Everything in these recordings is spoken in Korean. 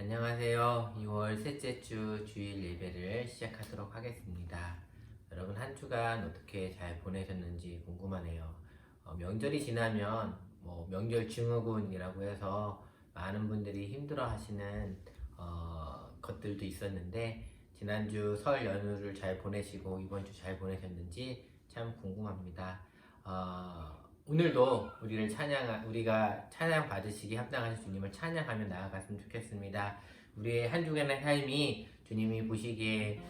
안녕하세요. 2월 셋째 주 주일 예배를 시작하도록 하겠습니다. 여러분 한 주간 어떻게 잘 보내셨는지 궁금하네요. 명절이 지나면 명절 증후군이라고 해서 많은 분들이 힘들어 하시는 것들도 있었는데 지난주 설 연휴를 잘 보내시고 이번 주 잘 보내셨는지 참 궁금합니다. 오늘도 우리가 찬양 받으시기 합당하신 주님을 찬양하며 나아갔으면 좋겠습니다. 우리의 한 주간의 삶이 주님이 보시기에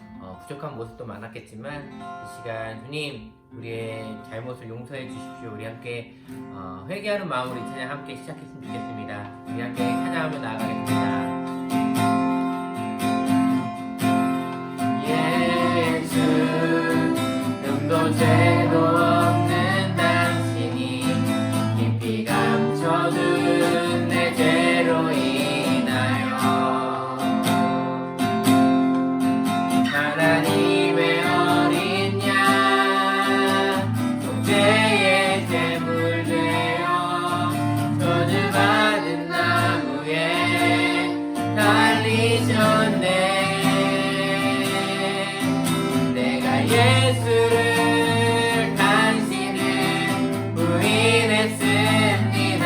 부족한 모습도 많았겠지만 이 시간 주님 우리의 잘못을 용서해 주십시오. 우리 함께 회개하는 마음으로 이 찬양 함께 시작했으면 좋겠습니다. 우리 함께 찬양하며 나아가겠습니다. 예수 흠도 죄도 없는 당신이 깊이 감춰둔 내 죄로 인하여 하나님의 어린 양 속죄의 제물 되어 저주받은 나무에 달리셨네. 예수를 당신은 부인했습니다.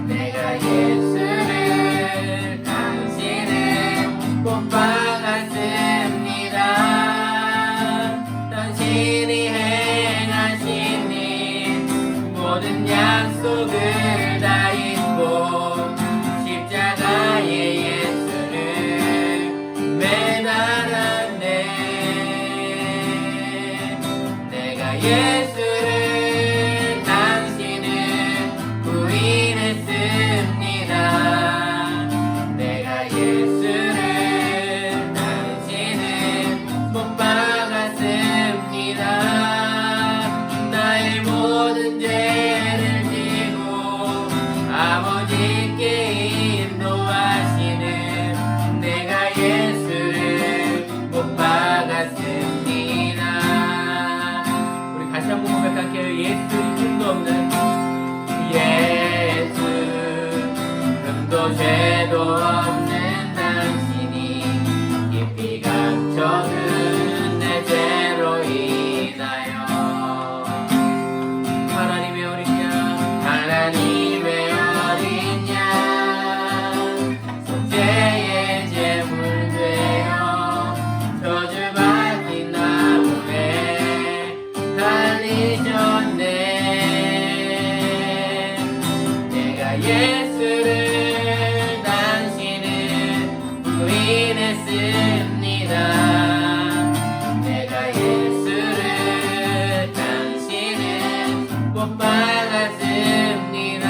내가 예수를 당신은 못 박았습니다. 당신이 행하신 일 모든 약속을 다 잊고 십자가의 예수를 매달았네. 예수를 당신은 부인했습니다. 내가 예수를 당신은 못 박았습니다. 나의 모든 죄를 지고 아버지께 인도하시는 내가 예수를 못 박았습니다. 다시 한번 고백할게요. 예수 흠도 없는 예수 흠도 죄도 없는 당신이 깊이 감춰둔 내 죄로 인하여 하나님의 어린 양 속죄의 제물 되어 저주받은 나무에 달리셨네. 내가 예수를 당신은 부인했습니다. 내가 예수를 당신은 못 박았습니다.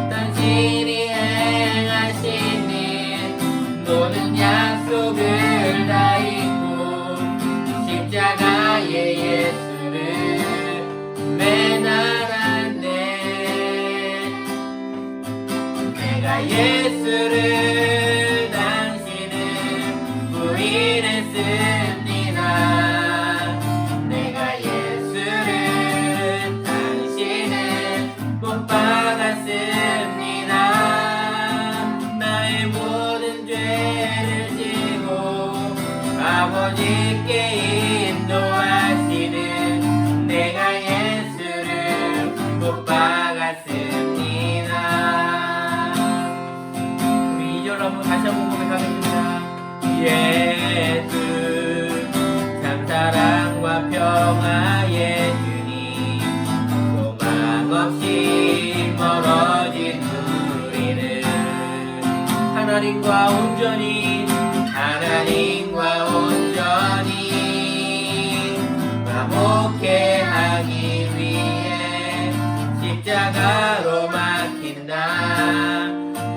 당신이 행하신 일 모든 약속을 다 잊고 십자가의 예수를 매달았네. 내가 예수를 당신은 부인했습니다. 내가 예수를 당신은 못 박았습니다. 나의 모든 죄를 지고 아버지께 인도하시는 내가 예수를 못 박았습니다. 우리 2절 한번 다시 한번 고백하겠습니다. 예수 참 사랑과 평화의 주님 소망 없이 멀어진 우리는 하나님과 온전히 화목해 하기 위해 십자가로 막힌다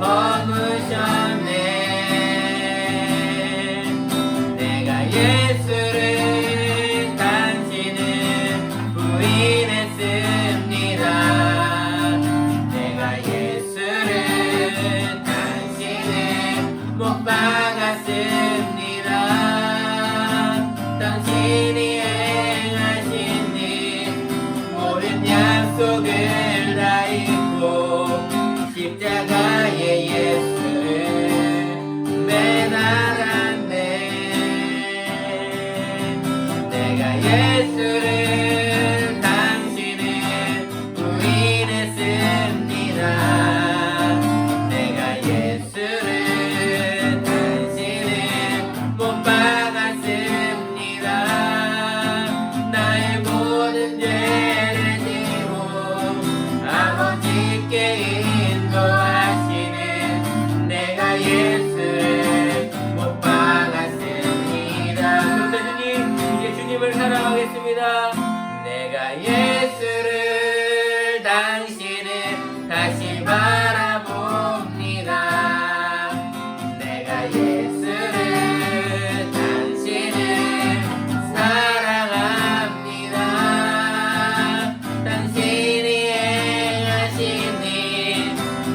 허무셨네. 내가 예수를 당신은 부인했습니다. 내가 예수를 당신은 못 박았습니다. 당신이 행하신 일 모든 약속을 다 잊고 십자가의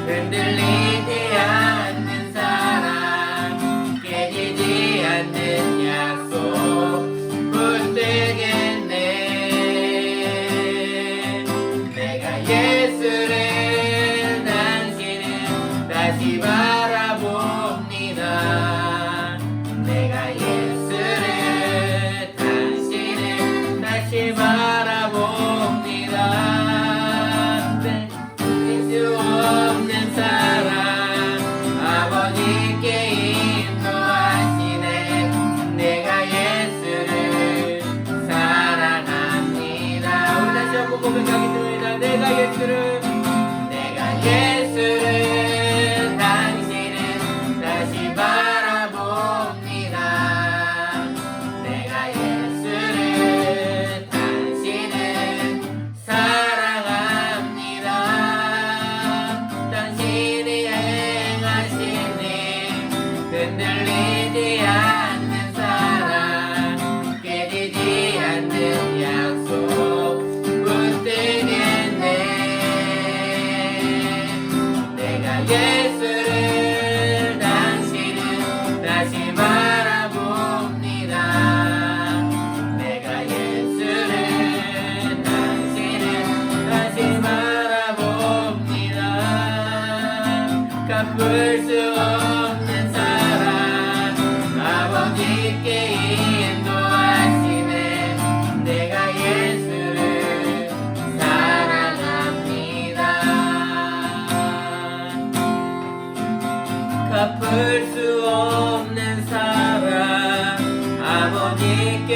흔들리지 않는 사랑, 깨지지 않는 약속 붙들겠네. 내가 예수를 당신은 다시 바라봅니다. 내가 예수를 당신은 다시 바라봅니다. 수 없는 사랑, 아버지께 인도하시네. 내가 예수를 사랑합니다. 우리 다시 한번 고백하겠습니다. 내가 예수를 당신은 다시 바라봅니다. 내가 예수를 당신은 사랑합니다. 당신이 행하신 일 흔들리지 않는 사랑, 깨지지 않는 약속 붙들겠네. 내가 예수를 당신은 다시 바라봅니다. 내가 예수를 당신은 다시 바라봅니다. 갚을 수 없는 사랑, 아버지께 인도하시네. 내가 예수를 사랑합니다. 갚을 수 없는 사랑, 아버지께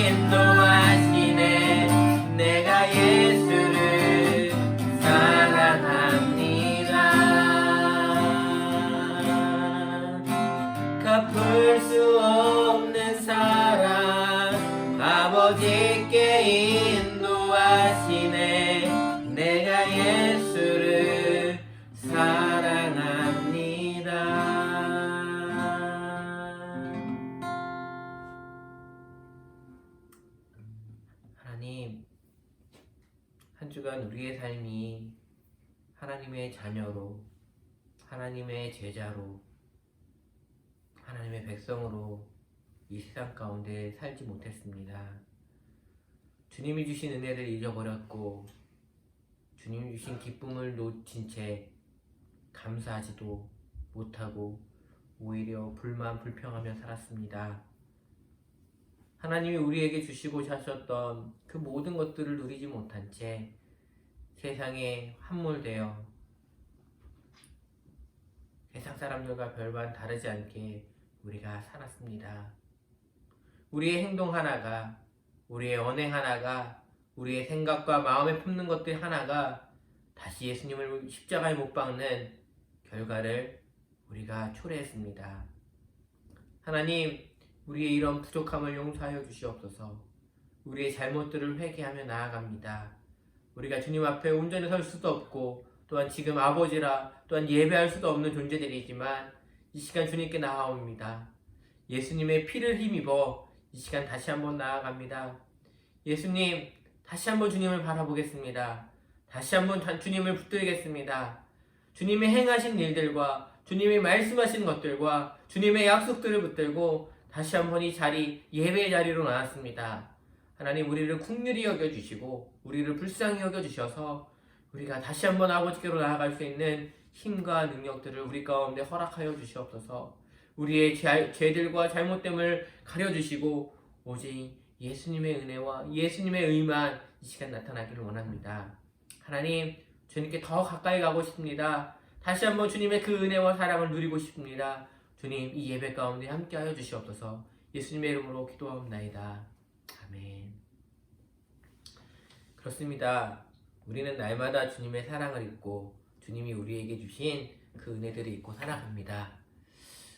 인도하시네. 내가 예수를 사랑합니다. 갚을 수 없는 사랑, 아버지께 인도하시네. 내가 예수를 사랑합니다. 하나님, 한 주간 우리의 삶이 하나님의 자녀로, 하나님의 제자로, 하나님의 백성으로 이 세상 가운데 살지 못했습니다. 주님이 주신 은혜를 잊어버렸고, 주님이 주신 기쁨을 놓친 채 감사하지도 못하고 오히려 불만 불평하며 살았습니다. 하나님이 우리에게 주시고자 하셨던 그 모든 것들을 누리지 못한 채 세상에 함몰되어 세상 사람들과 별반 다르지 않게 우리가 살았습니다. 우리의 행동 하나가, 우리의 언행 하나가, 우리의 생각과 마음에 품는 것들 하나가 다시 예수님을 십자가에 못 박는 결과를 우리가 초래했습니다. 하나님, 우리의 이런 부족함을 용서하여 주시옵소서. 우리의 잘못들을 회개하며 나아갑니다. 우리가 주님 앞에 온전히 설 수도 없고, 또한 지금 아버지라 또한 예배할 수도 없는 존재들이지만 이 시간 주님께 나아옵니다. 예수님의 피를 힘입어 이 시간 다시 한번 나아갑니다. 예수님, 다시 한번 주님을 바라보겠습니다. 다시 한번 주님을 붙들겠습니다. 주님의 행하신 일들과 주님의 말씀하신 것들과 주님의 약속들을 붙들고 다시 한번 이 자리, 예배의 자리로 나왔습니다. 하나님, 우리를 긍휼히 여겨주시고 우리를 불쌍히 여겨주셔서 우리가 다시 한번 아버지께로 나아갈 수 있는 힘과 능력들을 우리 가운데 허락하여 주시옵소서. 우리의 죄들과 잘못됨을 가려주시고 오직 예수님의 은혜와 예수님의 의만 이 시간 나타나기를 원합니다. 하나님, 주님께 더 가까이 가고 싶습니다. 다시 한번 주님의 그 은혜와 사랑을 누리고 싶습니다. 주님, 이 예배 가운데 함께하여 주시옵소서. 예수님의 이름으로 기도하옵나이다. 아멘. 그렇습니다. 우리는 날마다 주님의 사랑을 잊고 주님이 우리에게 주신 그 은혜들을 잊고 살아갑니다.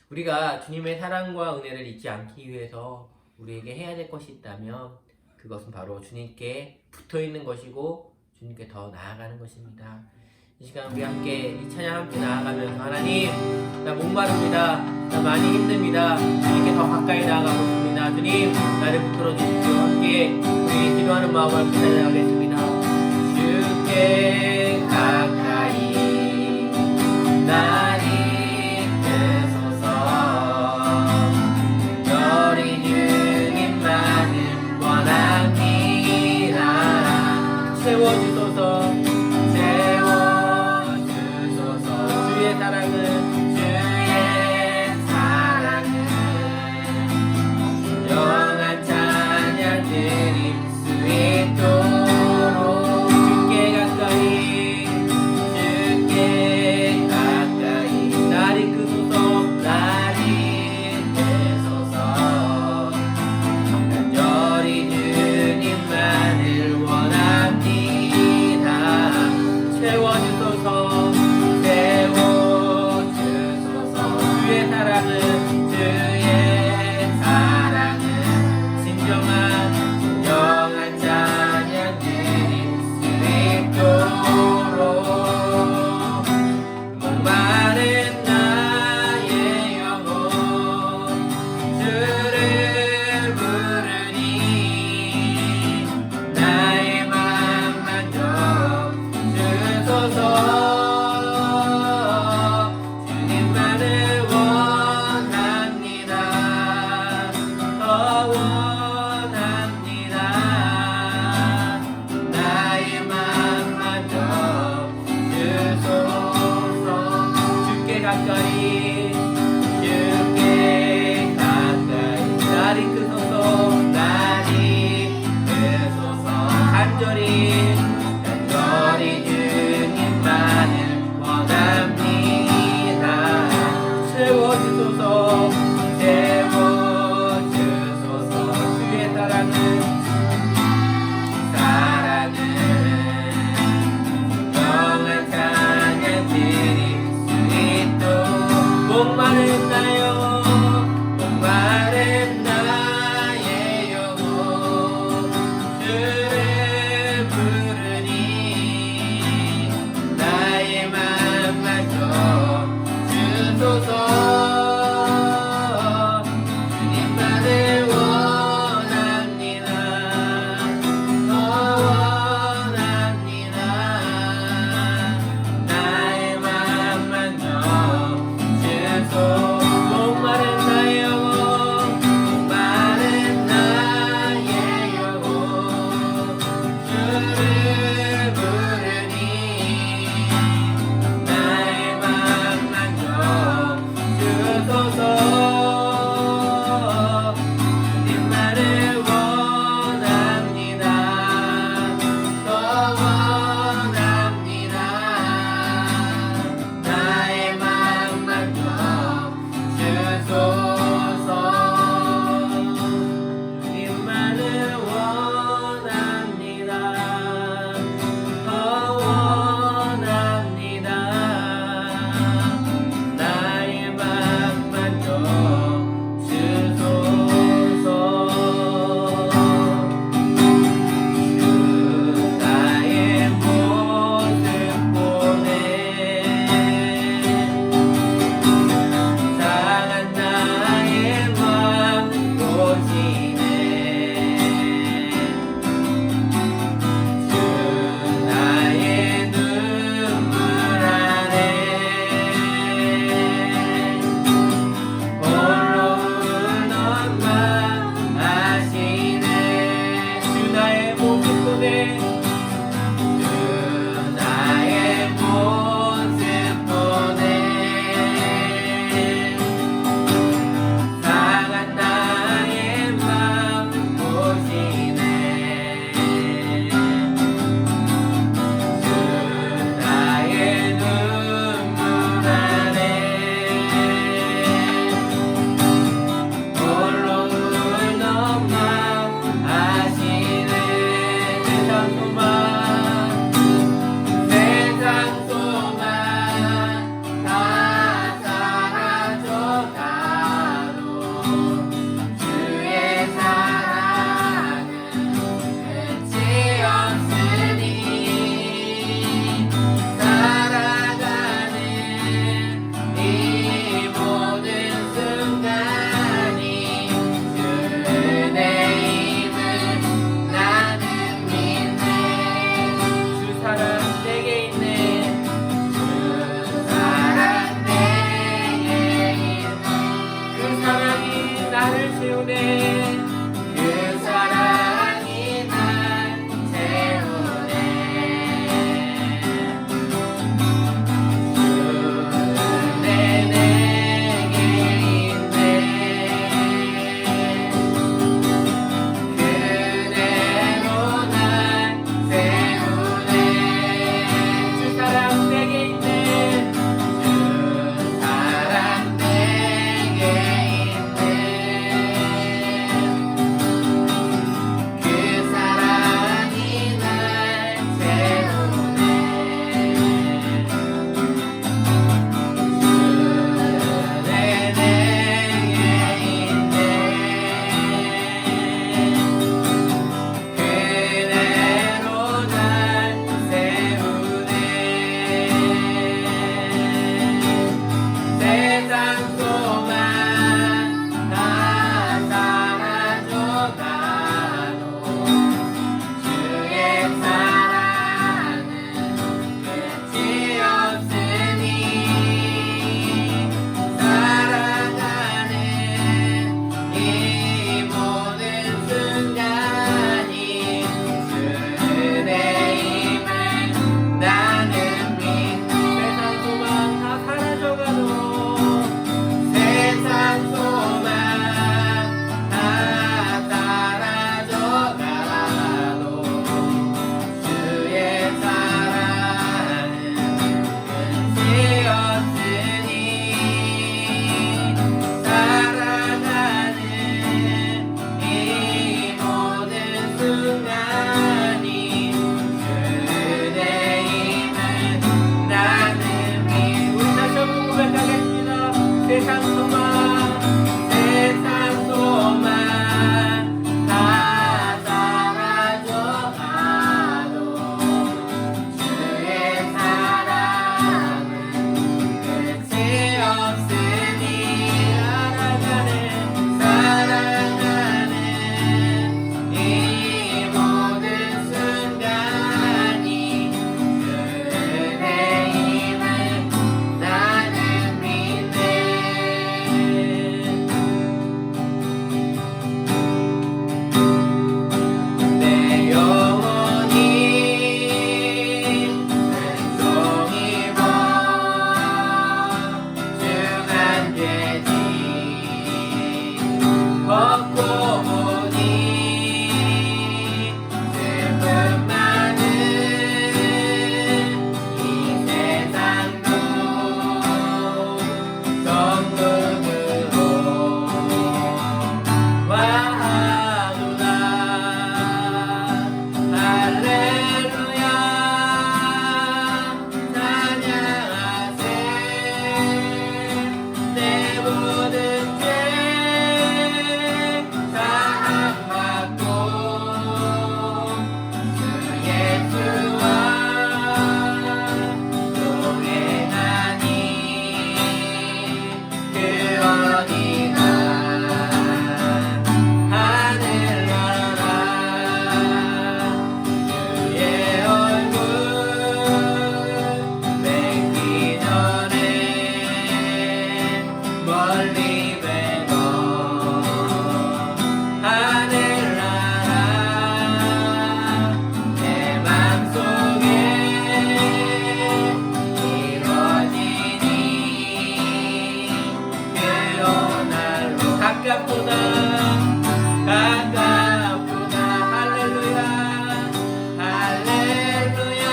우리가 주님의 사랑과 은혜를 잊지 않기 위해서 우리에게 해야 될 것이 있다면 그것은 바로 주님께 붙어있는 것이고 주님께 더 나아가는 것입니다. 이 시간 우리 함께 이 찬양 함께 나아가면서 하나님, 나 목마릅니다. 나 많이 힘듭니다. 주님께 더 가까이 나아가고 싶습니다. 주님, 나를 붙들어 주십시오. 함께 우리 기도하는 마음을 함께 찬양하겠습니다. 주께 가까이 가까이 주께 가까이 날이 크소서 날이 크소서 간절히 주님만을 원합니다. 채워주소서 주의 사랑은 영원한 찬양 드릴 수 있도록 목마른 나의 영혼 주를 부르니 나의 맘만 좀 주소서. 주님만을 원합니다. 원합니다. 나의 맘만 좀 주소. 목마른 세상 소망 세상 소망 다 사라져가도 주의 사랑은 끝이 없으니 살아가는 이 모든 순간이 주의 힘을 나는 믿네. 내 영혼이 은총 입어 중한 죄지 벗고 보니 슬픔 많은 이 세상도 성금으로 와하노라. 할렐루야 찬양하세. 내 모든 죄 사함받고 주 예수와 동행하니 그 어디나 하늘나라 주의 얼굴 뵙기 전에 멀리 뵈고 하늘나라 내 맘속에 이루어지니 그날로 가깝구나 할렐루야 할렐루야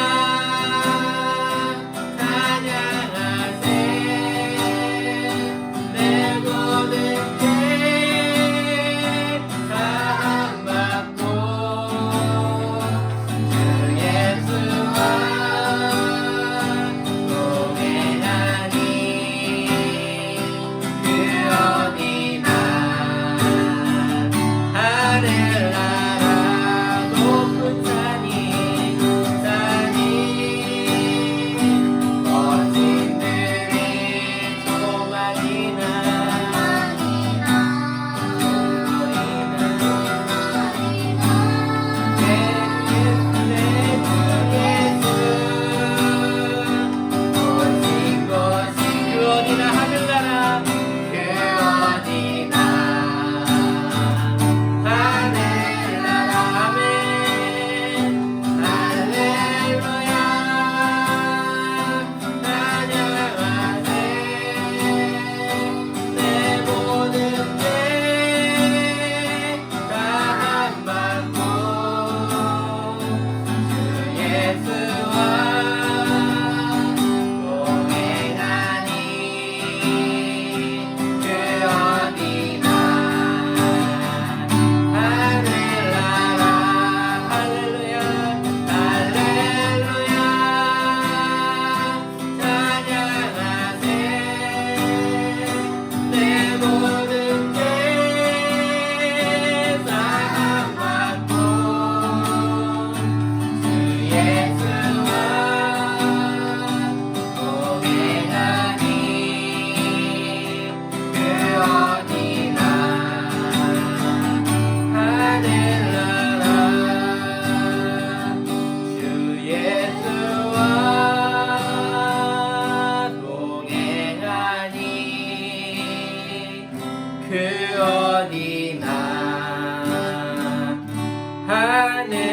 찬양하세. 내 모든 죄 사함받고 주 예수와 동행하니 그 어디나 하늘나라 높은 산이 어진들이 소망이나 하늘나라 그 어디나 하늘나라 아멘 할렐루야 찬양하세. 내 모든 죄 사함받고 주 예수와 동행하니 그 어디나 하늘나라 할렐루야 할렐루야 찬양하세. 내 모든 죄 사함받고 주 예수와 동행하니 그 어디나 하늘나라 주 예수와 동행하니 그 어디나 하늘나라.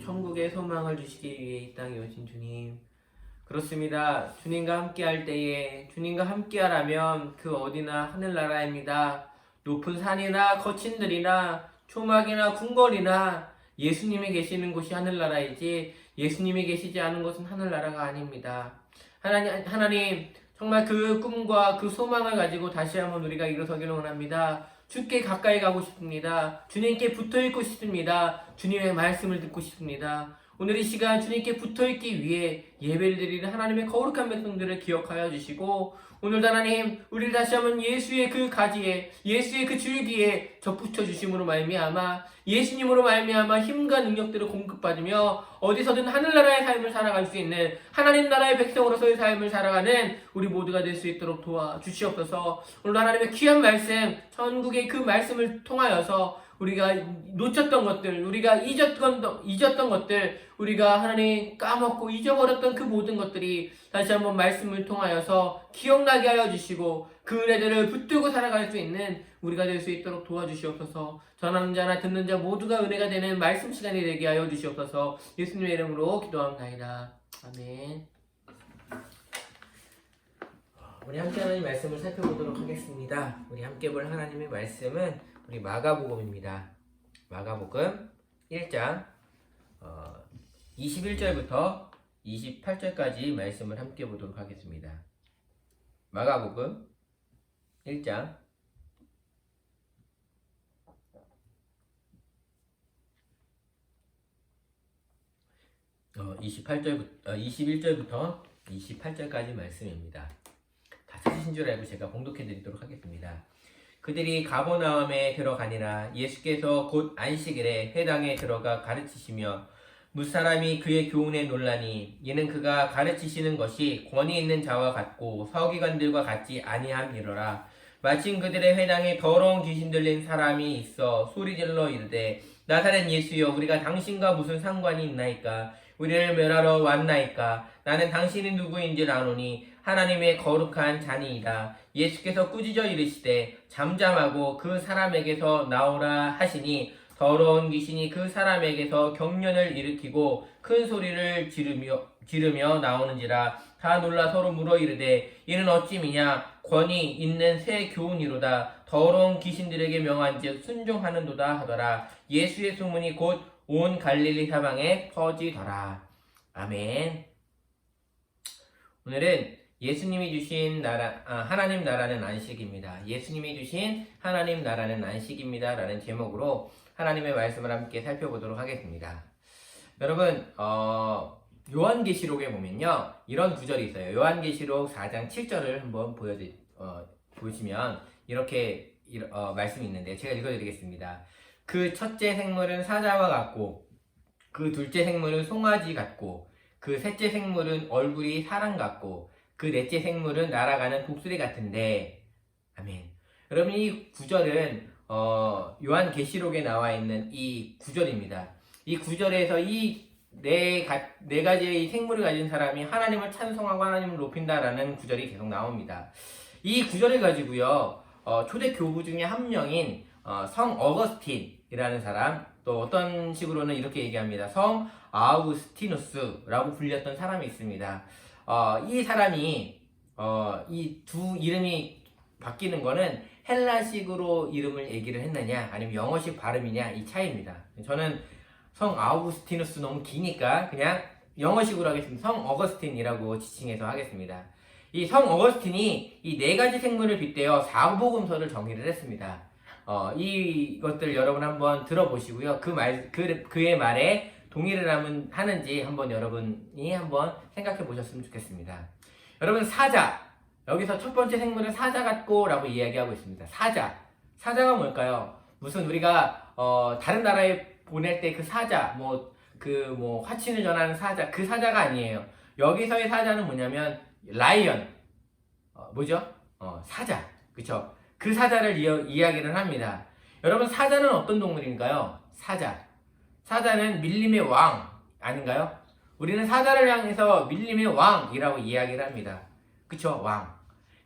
천국의 소망을 주시기 위해 이 땅에 오신 주님, 그렇습니다. 주님과 함께할 때에 주님과 함께하라면 그 어디나 하늘나라입니다. 높은 산이나 거친 들이나 초막이나 궁궐이나 예수님이 계시는 곳이 하늘나라이지 예수님이 계시지 않은 곳은 하늘나라가 아닙니다. 하나님 정말 그 꿈과 그 소망을 가지고 다시 한번 우리가 일어서기를 원합니다. 주께 가까이 가고 싶습니다. 주님께 붙어 있고 싶습니다. 주님의 말씀을 듣고 싶습니다. 오늘 이 시간 주님께 붙어있기 위해 예배를 드리는 하나님의 거룩한 백성들을 기억하여 주시고 오늘도 하나님 우리를 다시 한번 예수의 그 가지에 예수의 그 줄기에 접붙여 주심으로 말미암아 예수님으로 말미암아 힘과 능력들을 공급받으며 어디서든 하늘나라의 삶을 살아갈 수 있는 하나님 나라의 백성으로서의 삶을 살아가는 우리 모두가 될 수 있도록 도와주시옵소서. 오늘 하나님의 귀한 말씀 천국의 그 말씀을 통하여서 우리가 놓쳤던 것들, 우리가 잊었던 것들, 우리가 하나님 까먹고 잊어버렸던 그 모든 것들이 다시 한번 말씀을 통하여서 기억나게 하여 주시고 그 은혜들을 붙들고 살아갈 수 있는 우리가 될 수 있도록 도와주시옵소서. 전하는 자나 듣는 자 모두가 은혜가 되는 말씀 시간이 되게 하여 주시옵소서. 예수님의 이름으로 기도합니다. 아멘. 우리 함께 하나님의 말씀을 살펴보도록 하겠습니다. 우리 함께 볼 하나님의 말씀은 우리 마가복음입니다. 마가복음 1장 21절부터 28절까지 말씀을 함께 보도록 하겠습니다. 마가복음 1장 21절부터 28절까지 말씀입니다. 다 찾으신 줄 알고 제가 봉독해 드리도록 하겠습니다. 그들이 가버나움에 들어가니라. 예수께서 곧 안식일에 회당에 들어가 가르치시며 무사람이 그의 교훈에 놀라니 이는 그가 가르치시는 것이 권위 있는 자와 같고 서기관들과 같지 아니함이로라. 마침 그들의 회당에 더러운 귀신 들린 사람이 있어 소리질러 이르되 나사렛 예수여 우리가 당신과 무슨 상관이 있나이까? 우리를 멸하러 왔나이까? 나는 당신이 누구인지 아노니 하나님의 거룩한 자니이다. 예수께서 꾸짖어 이르시되 잠잠하고 그 사람에게서 나오라 하시니 더러운 귀신이 그 사람에게서 경련을 일으키고 큰 소리를 지르며 나오는지라. 다 놀라 서로 물어 이르되 이는 어찌미냐? 권위 있는 새 교훈이로다. 더러운 귀신들에게 명한즉 순종하는도다 하더라. 예수의 소문이 곧 온 갈릴리 사방에 퍼지더라. 아멘. 오늘은 예수님이 주신 하나님 나라는 안식입니다. 예수님이 주신 하나님 나라는 안식입니다. 라는 제목으로 하나님의 말씀을 함께 살펴보도록 하겠습니다. 여러분, 요한계시록에 보면요. 이런 구절이 있어요. 요한계시록 4장 7절을 한번 보시면 이렇게 말씀이 있는데 제가 읽어드리겠습니다. 그 첫째 생물은 사자와 같고 그 둘째 생물은 송아지 같고 그 셋째 생물은 얼굴이 사람 같고 그 넷째 생물은 날아가는 독수리 같은데. 아멘. 여러분 이 구절은 요한계시록에 나와 있는 이 구절입니다. 이 구절에서 이 네 가지의 생물을 가진 사람이 하나님을 찬송하고 하나님을 높인다라는 구절이 계속 나옵니다. 이 구절을 가지고요 초대 교부 중에 한 명인 성 어거스틴이라는 사람, 또 어떤 식으로는 이렇게 얘기합니다. 성 아우구스티누스라고 불렸던 사람이 있습니다. 이 사람이 이 두 이름이 바뀌는 거는 헬라식으로 이름을 얘기를 했느냐 아니면 영어식 발음이냐 이 차이입니다. 저는 성 아우구스티누스 너무 기니까 그냥 영어식으로 하겠습니다. 성 어거스틴이라고 지칭해서 하겠습니다. 이 성 어거스틴이 이 네 가지 생물을 빗대어 사복음서를 정의를 했습니다. 이것들 여러분 한번 들어보시고요. 그의 말에 동의를 하는지 한번 여러분이 한번 생각해 보셨으면 좋겠습니다. 여러분 사자, 여기서 첫 번째 생물은 사자 같고 라고 이야기하고 있습니다. 사자가 뭘까요? 무슨 우리가 다른 나라에 보낼 때 그 사자, 화친을 전하는 사자, 그 사자가 아니에요. 여기서의 사자는 뭐냐면 라이언, 사자, 그쵸? 그 사자를 이야기를 합니다. 여러분 사자는 어떤 동물인가요? 사자는 밀림의 왕 아닌가요? 우리는 사자를 향해서 밀림의 왕이라고 이야기를 합니다. 그쵸? 왕.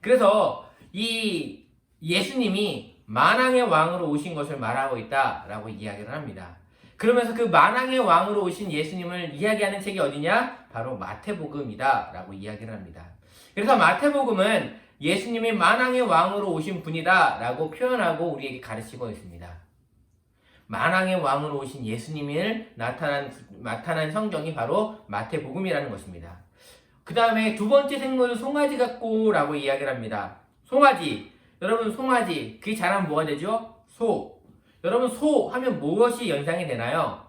그래서 이 예수님이 만왕의 왕으로 오신 것을 말하고 있다라고 이야기를 합니다. 그러면서 그 만왕의 왕으로 오신 예수님을 이야기하는 책이 어디냐? 바로 마태복음이다 라고 이야기를 합니다. 그래서 마태복음은 예수님이 만왕의 왕으로 오신 분이다 라고 표현하고 우리에게 가르치고 있습니다. 만왕의 왕으로 오신 예수님을 나타난 성경이 바로 마태복음이라는 것입니다. 그 다음에 두 번째 생물은 송아지 같고 라고 이야기를 합니다. 송아지, 여러분 그게 자라면 뭐가 되죠? 소. 여러분 소 하면 무엇이 연상이 되나요?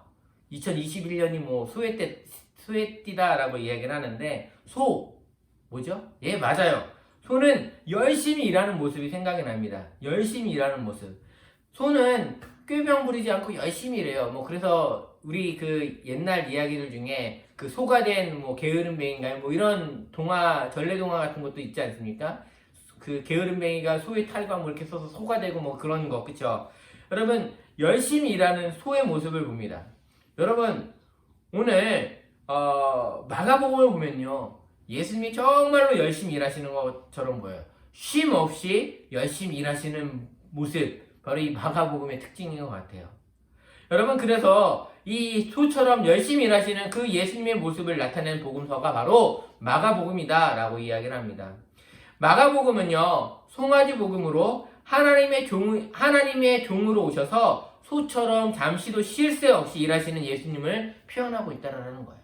2021년이 뭐 소에띠다라고 이야기를 하는데, 뭐죠? 예, 맞아요. 소는 열심히 일하는 모습이 생각이 납니다. 열심히 일하는 모습. 소는 꾀병 부리지 않고 열심히 일해요. 뭐 그래서 우리 그 옛날 이야기들 중에 그 소가 된 뭐 게으름뱅이인가요? 뭐 이런 동화, 전래동화 같은 것도 있지 않습니까? 그 게으름뱅이가 소의 탈과 뭐 이렇게 써서 소가 되고 뭐 그런 거, 그쵸? 여러분, 열심히 일하는 소의 모습을 봅니다. 여러분, 오늘 마가복음을 보면요, 예수님이 정말로 열심히 일하시는 것처럼 보여요. 쉼 없이 열심히 일하시는 모습, 바로 이 마가복음의 특징인 것 같아요. 여러분, 그래서 이 소처럼 열심히 일하시는 그 예수님의 모습을 나타내는 복음서가 바로 마가복음이다 라고 이야기를 합니다. 마가복음은요, 송아지 복음으로 하나님의 종으로 오셔서 소처럼 잠시도 쉴 새 없이 일하시는 예수님을 표현하고 있다는 거예요.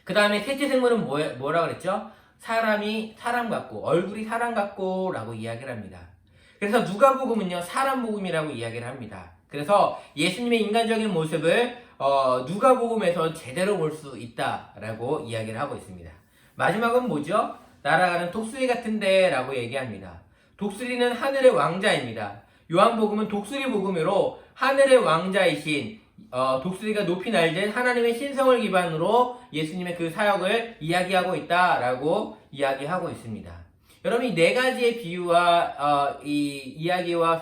그 다음에 셋째 생물은 뭐라 그랬죠? 사람 같고, 얼굴이 사람 같고 라고 이야기를 합니다. 그래서 누가복음은요, 사람 복음이라고 이야기를 합니다. 그래서 예수님의 인간적인 모습을 누가복음에서 제대로 볼 수 있다라고 이야기를 하고 있습니다. 마지막은 뭐죠? 날아가는 독수리 같은데 라고 얘기합니다. 독수리는 하늘의 왕자입니다. 요한복음은 독수리 복음으로 하늘의 왕자이신 독수리가 높이 날든 하나님의 신성을 기반으로 예수님의 그 사역을 이야기하고 있다라고 이야기하고 있습니다. 여러분, 이 네 가지의 비유와 이 이야기와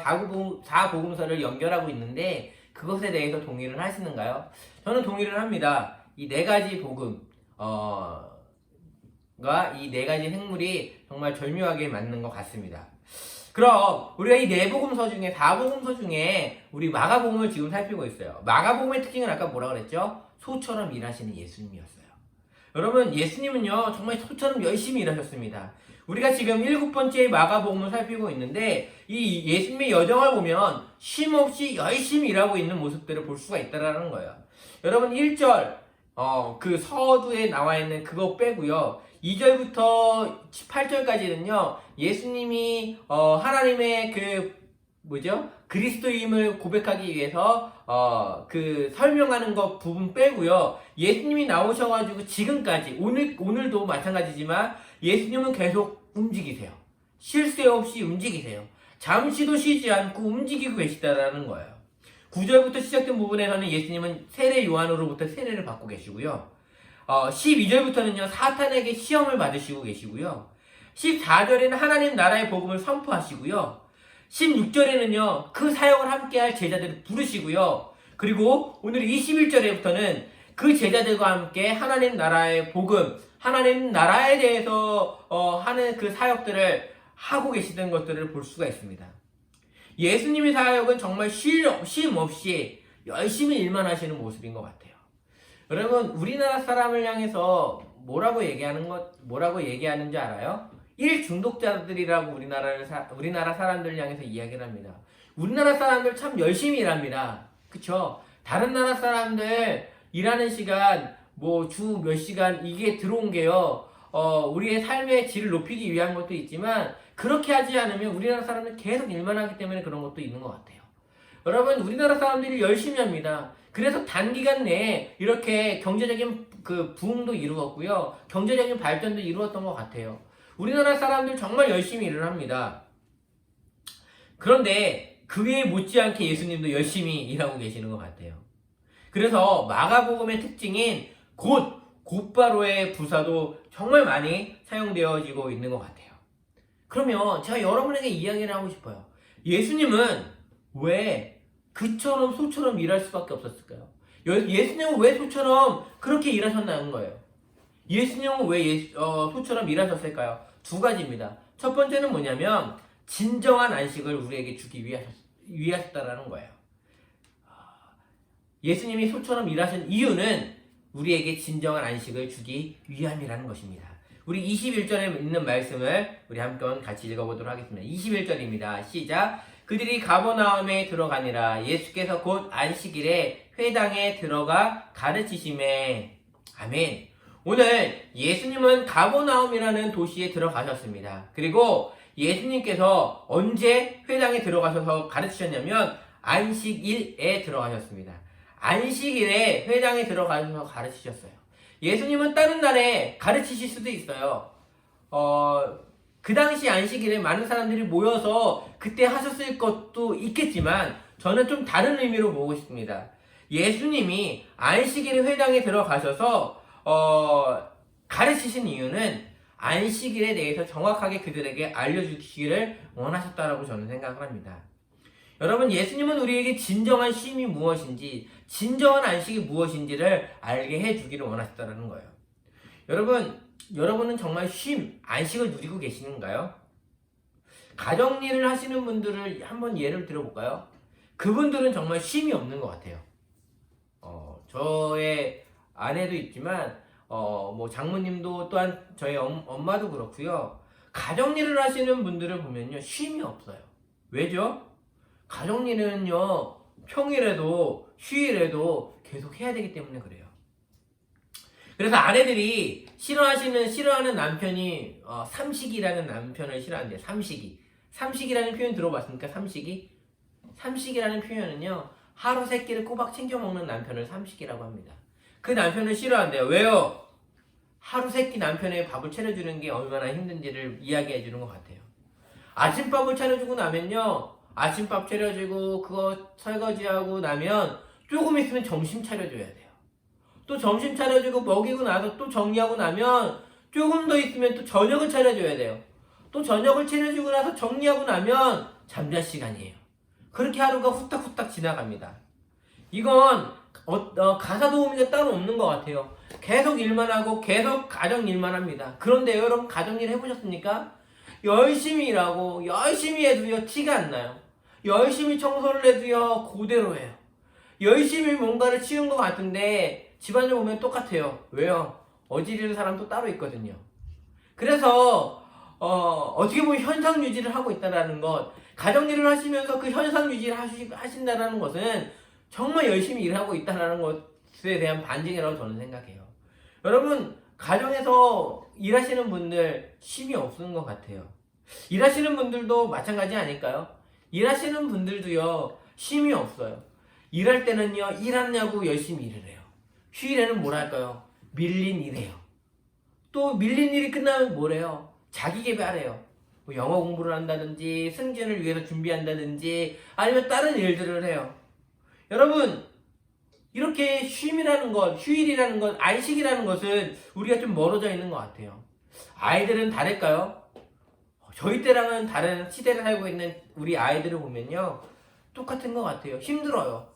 사복음서를 연결하고 있는데 그것에 대해서 동의를 하시는가요? 저는 동의를 합니다. 이 네 가지 복음 이 네 가지 생물이 정말 절묘하게 맞는 것 같습니다. 그럼 우리가 이 네 복음서 중에 4복음서 중에 우리 마가복음을 지금 살피고 있어요. 마가복음의 특징은 아까 뭐라 그랬죠? 소처럼 일하시는 예수님이었어요. 여러분, 예수님은요 정말 소처럼 열심히 일하셨습니다. 우리가 지금 7번째 마가복음을 살피고 있는데 이 예수님의 여정을 보면 쉼없이 열심히 일하고 있는 모습들을 볼 수가 있다는 거예요. 여러분, 1절 그 서두에 나와 있는 그거 빼고요, 2절부터 8절까지는요 예수님이 하나님의 그리스도임을 고백하기 위해서 그 설명하는 것 부분 빼고요, 예수님이 나오셔가지고 지금까지 오늘도 마찬가지지만 예수님은 계속 움직이세요. 쉴 새 없이 움직이세요. 잠시도 쉬지 않고 움직이고 계시다라는 거예요. 9절부터 시작된 부분에서는 예수님은 세례 요한으로부터 세례를 받고 계시고요, 12절부터는요 사탄에게 시험을 받으시고 계시고요, 14절에는 하나님 나라의 복음을 선포하시고요, 16절에는요 그 사역을 함께할 제자들을 부르시고요, 그리고 오늘 21절에부터는 그 제자들과 함께 하나님 나라의 복음, 하나님 나라에 대해서 하는 그 사역들을 하고 계시던 것들을 볼 수가 있습니다. 예수님의 사역은 정말 쉼 없이 열심히 일만 하시는 모습인 것 같아요. 여러분, 우리나라 사람을 향해서 뭐라고 얘기하는지 알아요? 일중독자들이라고 우리나라 사람들을 향해서 이야기를 합니다. 우리나라 사람들 참 열심히 일합니다. 그쵸? 다른 나라 사람들 일하는 시간, 주 몇 시간, 이게 들어온 게요, 우리의 삶의 질을 높이기 위한 것도 있지만, 그렇게 하지 않으면 우리나라 사람은 계속 일만 하기 때문에 그런 것도 있는 것 같아요. 여러분, 우리나라 사람들이 열심히 합니다. 그래서 단기간 내에 이렇게 경제적인 그 부흥도 이루었고요, 경제적인 발전도 이루었던 것 같아요. 우리나라 사람들 정말 열심히 일을 합니다. 그런데 그에 못지않게 예수님도 열심히 일하고 계시는 것 같아요. 그래서 마가복음의 특징인 곧바로의 부사도 정말 많이 사용되어지고 있는 것 같아요. 그러면 제가 여러분에게 이야기를 하고 싶어요. 예수님은 왜 그처럼 소처럼 일할 수밖에 없었을까요? 예수님은 왜 소처럼 그렇게 일하셨나는 거예요? 예수님은 왜 소처럼 일하셨을까요? 두 가지입니다. 첫 번째는 뭐냐면 진정한 안식을 우리에게 주기 위하셨다라는 거예요. 예수님이 소처럼 일하신 이유는 우리에게 진정한 안식을 주기 위함이라는 것입니다. 우리 21절에 있는 말씀을 우리 함께 같이 읽어보도록 하겠습니다. 21절입니다. 시작. 그들이 가버나움에 들어가니라. 예수께서 곧 안식일에 회당에 들어가 가르치시매. 아멘. 오늘 예수님은 가버나움이라는 도시에 들어가셨습니다. 그리고 예수님께서 언제 회당에 들어가셔서 가르치셨냐면 안식일에 들어가셨습니다. 안식일에 회당에 들어가셔서 가르치셨어요. 예수님은 다른 날에 가르치실 수도 있어요. 그 당시 안식일에 많은 사람들이 모여서 그때 하셨을 것도 있겠지만 저는 좀 다른 의미로 보고 싶습니다. 예수님이 안식일에 회당에 들어가셔서 가르치신 이유는 안식일에 대해서 정확하게 그들에게 알려주시기를 원하셨다라고 저는 생각을 합니다. 여러분, 예수님은 우리에게 진정한 쉼이 무엇인지, 진정한 안식이 무엇인지를 알게 해주기를 원하셨다는 거예요. 여러분은 정말 쉼, 안식을 누리고 계시는가요? 가정일을 하시는 분들을 한번 예를 들어볼까요? 그분들은 정말 쉼이 없는 것 같아요. 저의 아내도 있지만, 뭐 장모님도 또한 저희 엄마도 그렇고요. 가정일을 하시는 분들을 보면요, 쉼이 없어요. 왜죠? 가정일은요, 평일에도 휴일에도 계속 해야 되기 때문에 그래요. 그래서 아내들이 싫어하는 남편이 삼식이라는 남편을 싫어한대요. 삼식이라는 표현 들어봤습니까? 삼식이라는 표현은요, 하루 세 끼를 꼬박 챙겨 먹는 남편을 삼식이라고 합니다. 그 남편을 싫어한대요. 왜요? 하루 세 끼 남편의 밥을 차려주는 게 얼마나 힘든지를 이야기해 주는 것 같아요. 아침밥을 차려주고 나면요, 아침밥 차려주고 그거 설거지하고 나면 조금 있으면 점심 차려줘야 돼요. 또 점심 차려주고 먹이고 나서 또 정리하고 나면 조금 더 있으면 또 저녁을 차려줘야 돼요. 또 저녁을 차려주고 나서 정리하고 나면 잠잘 시간이에요. 그렇게 하루가 후딱후딱 지나갑니다. 이건 가사 도우미가 따로 없는 것 같아요. 계속 일만 하고 계속 가정 일만 합니다. 그런데 여러분, 가정 일 해보셨습니까? 열심히 일하고 열심히 해도요, 티가 안 나요. 열심히 청소를 해도요, 그대로 해요. 열심히 뭔가를 치운 것 같은데 집안일 보면 똑같아요. 왜요? 어지르는 사람도 따로 있거든요. 그래서 어떻게 보면 현상 유지를 하고 있다는 것, 가정일을 하시면서 그 현상 유지를 하신다는 것은 정말 열심히 일하고 있다는 것에 대한 반증이라고 저는 생각해요. 여러분, 가정에서 일하시는 분들 쉼이 없는 것 같아요. 일하시는 분들도 마찬가지 아닐까요? 일하시는 분들도요, 쉼이 없어요. 일할 때는요, 일하냐고 열심히 일을 해요. 휴일에는 뭘 할까요? 밀린 일해요. 또 밀린 일이 끝나면 뭐래요? 자기 개발해요. 뭐 영어 공부를 한다든지 승진을 위해서 준비한다든지 아니면 다른 일들을 해요. 여러분, 이렇게 쉼이라는 것, 휴일이라는 것, 안식이라는 것은 우리가 좀 멀어져 있는 것 같아요. 아이들은 다를까요? 저희 때랑은 다른 시대를 살고 있는 우리 아이들을 보면요, 똑같은 것 같아요. 힘들어요.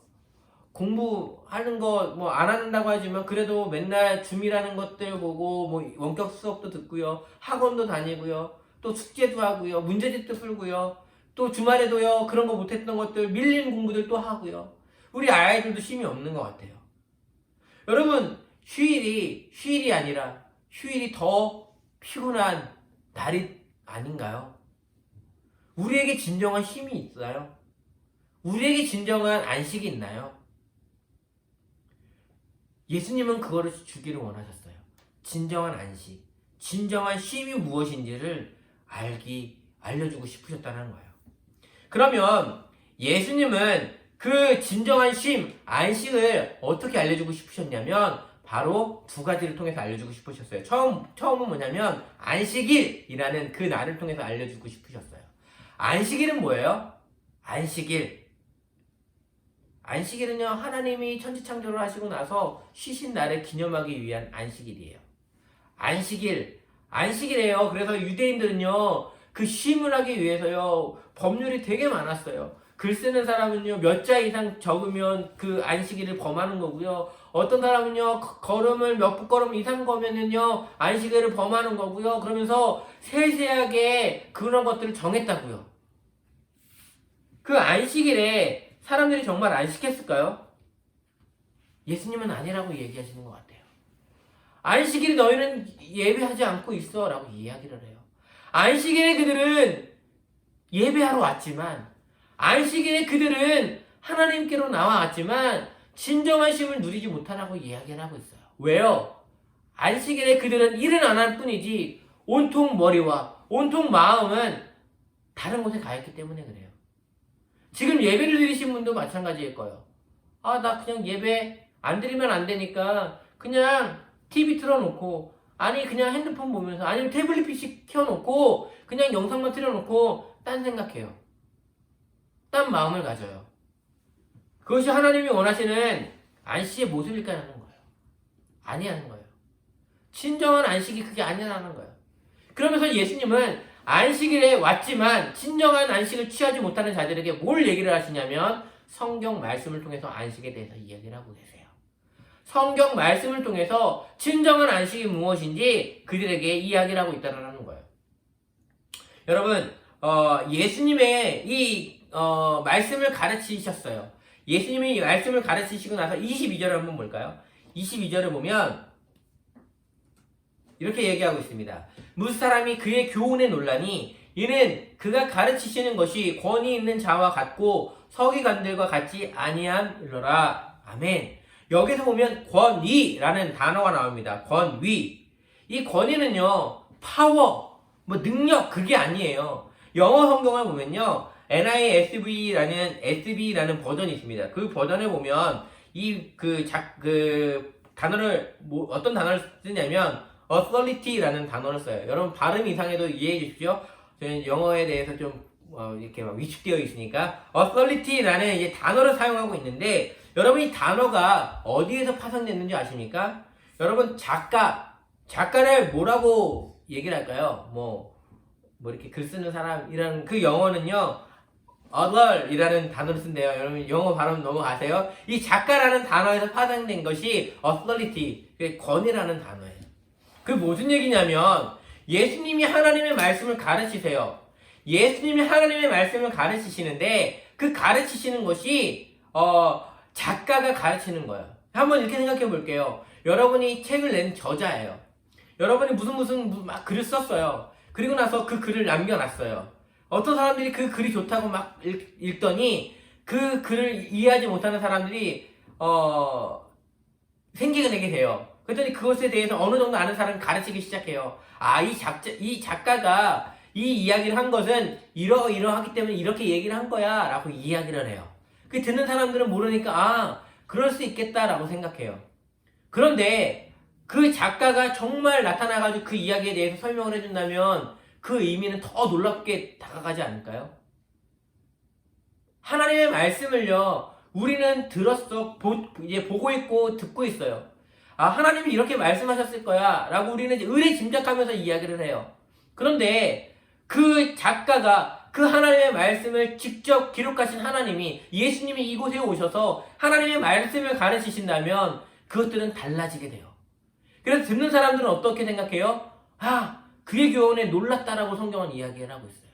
공부하는 거 뭐 안 한다고 하지만 그래도 맨날 줌이라는 것들 보고 뭐 원격 수업도 듣고요, 학원도 다니고요, 또 숙제도 하고요, 문제집도 풀고요, 또 주말에도요 그런 거 못했던 것들 밀린 공부들 또 하고요. 우리 아이들도 쉼이 없는 것 같아요. 여러분, 휴일이 아니라 휴일이 더 피곤한 날이 아닌가요? 우리에게 진정한 힘이 있어요? 우리에게 진정한 안식이 있나요? 예수님은 그거를 주기를 원하셨어요. 진정한 안식, 진정한 쉼이 무엇인지를 알려주고 싶으셨다는 거예요. 그러면 예수님은 그 진정한 쉼, 안식을 어떻게 알려주고 싶으셨냐면 바로 두 가지를 통해서 알려주고 싶으셨어요. 처음은 뭐냐면 안식일이라는 그 날을 통해서 알려주고 싶으셨어요. 안식일은 뭐예요? 안식일은요, 하나님이 천지창조를 하시고 나서 쉬신 날을 기념하기 위한 안식일이에요. 안식일이에요. 그래서 유대인들은요, 그 쉼을 하기 위해서요, 법률이 되게 많았어요. 글 쓰는 사람은요, 몇 자 이상 적으면 그 안식일을 범하는 거고요. 어떤 사람은요, 걸음을 몇 걸음 이상 거면은요, 안식일을 범하는 거고요. 그러면서 세세하게 그런 것들을 정했다고요. 그 안식일에 사람들이 정말 안식했을까요? 예수님은 아니라고 얘기하시는 것 같아요. 안식일에 너희는 예배하지 않고 있어 라고 이야기를 해요. 안식일에 그들은 예배하러 왔지만, 안식일에 그들은 하나님께로 나와왔지만 진정한 쉼을 누리지 못하라고 이야기를 하고 있어요. 왜요? 안식일에 그들은 일은 안 할 뿐이지 온통 머리와 온통 마음은 다른 곳에 가 있기 때문에 그래요. 지금 예배를 드리신 분도 마찬가지일 거예요. 아, 나 그냥 예배 안 드리면 안 되니까 그냥 TV 틀어놓고, 아니 그냥 핸드폰 보면서, 아니면 태블릿 PC 켜놓고 그냥 영상만 틀어놓고 딴 생각해요. 딴 마음을 가져요. 그것이 하나님이 원하시는 안식의 모습일까라는 거예요. 아니라는 거예요. 진정한 안식이 그게 아니라는 거예요. 그러면서 예수님은 안식일에 왔지만 진정한 안식을 취하지 못하는 자들에게 뭘 얘기를 하시냐면 성경 말씀을 통해서 안식에 대해서 이야기를 하고 계세요. 성경 말씀을 통해서 진정한 안식이 무엇인지 그들에게 이야기를 하고 있다는 거예요. 여러분, 예수님의 이 말씀을 가르치셨어요. 예수님이 이 말씀을 가르치시고 나서 22절을 한번 볼까요? 22절을 보면 이렇게 얘기하고 있습니다. 무슨 사람이 그의 교훈에 놀라니 이는 그가 가르치시는 것이 권위 있는 자와 같고 서기관들과 같지 아니함이로라. 아멘. 여기서 보면 권위라는 단어가 나옵니다. 권위. 이 권위는요, 파워, 뭐 능력, 그게 아니에요. 영어 성경을 보면요, NISV라는 버전이 있습니다. 그 버전에 보면 그 단어를 어떤 단어를 쓰냐면 authority라는 단어를 써요. 여러분 발음 이상해도 이해해 주십시오. 저는 영어에 대해서 좀 이렇게 막 위축되어 있으니까 authority라는 이제 단어를 사용하고 있는데, 여러분 이 단어가 어디에서 파생됐는지 아십니까? 여러분 작가를 뭐라고 얘기를 할까요? 뭐 이렇게 글 쓰는 사람이라는 그 영어는요, author이라는 단어를 쓴대요. 여러분 영어 발음 넘어가세요. 이 작가라는 단어에서 파생된 것이 authority, 권위라는 단어예요. 그 무슨 얘기냐면 예수님이 하나님의 말씀을 가르치세요. 예수님이 하나님의 말씀을 가르치시는데 그 가르치시는 것이 작가가 가르치는 거예요. 한번 이렇게 생각해 볼게요. 여러분이 책을 낸 저자예요. 여러분이 무슨 막 글을 썼어요. 그리고 나서 그 글을 남겨놨어요. 어떤 사람들이 그 글이 좋다고 막 읽더니 그 글을 이해하지 못하는 사람들이 생기게 되게 돼요. 그랬더니 그것에 대해서 어느 정도 아는 사람이 가르치기 시작해요. 아, 이 작가가 이 이야기를 한 것은 이러하기 때문에 이렇게 얘기를 한 거야 라고 이야기를 해요. 그 듣는 사람들은 모르니까 아, 그럴 수 있겠다라고 생각해요. 그런데 그 작가가 정말 나타나가지고 그 이야기에 대해서 설명을 해준다면 그 의미는 더 놀랍게 다가가지 않을까요? 하나님의 말씀을요, 우리는 들었어, 이제 보고 있고 듣고 있어요. 아, 하나님이 이렇게 말씀하셨을 거야 라고 우리는 이제 의뢰짐작하면서 이야기를 해요. 그런데 그 작가가 그 하나님의 말씀을 직접 기록하신 하나님이, 예수님이 이곳에 오셔서 하나님의 말씀을 가르치신다면 그것들은 달라지게 돼요. 그래서 듣는 사람들은 어떻게 생각해요? 아, 그의 교훈에 놀랐다라고 성경은 이야기를 하고 있어요.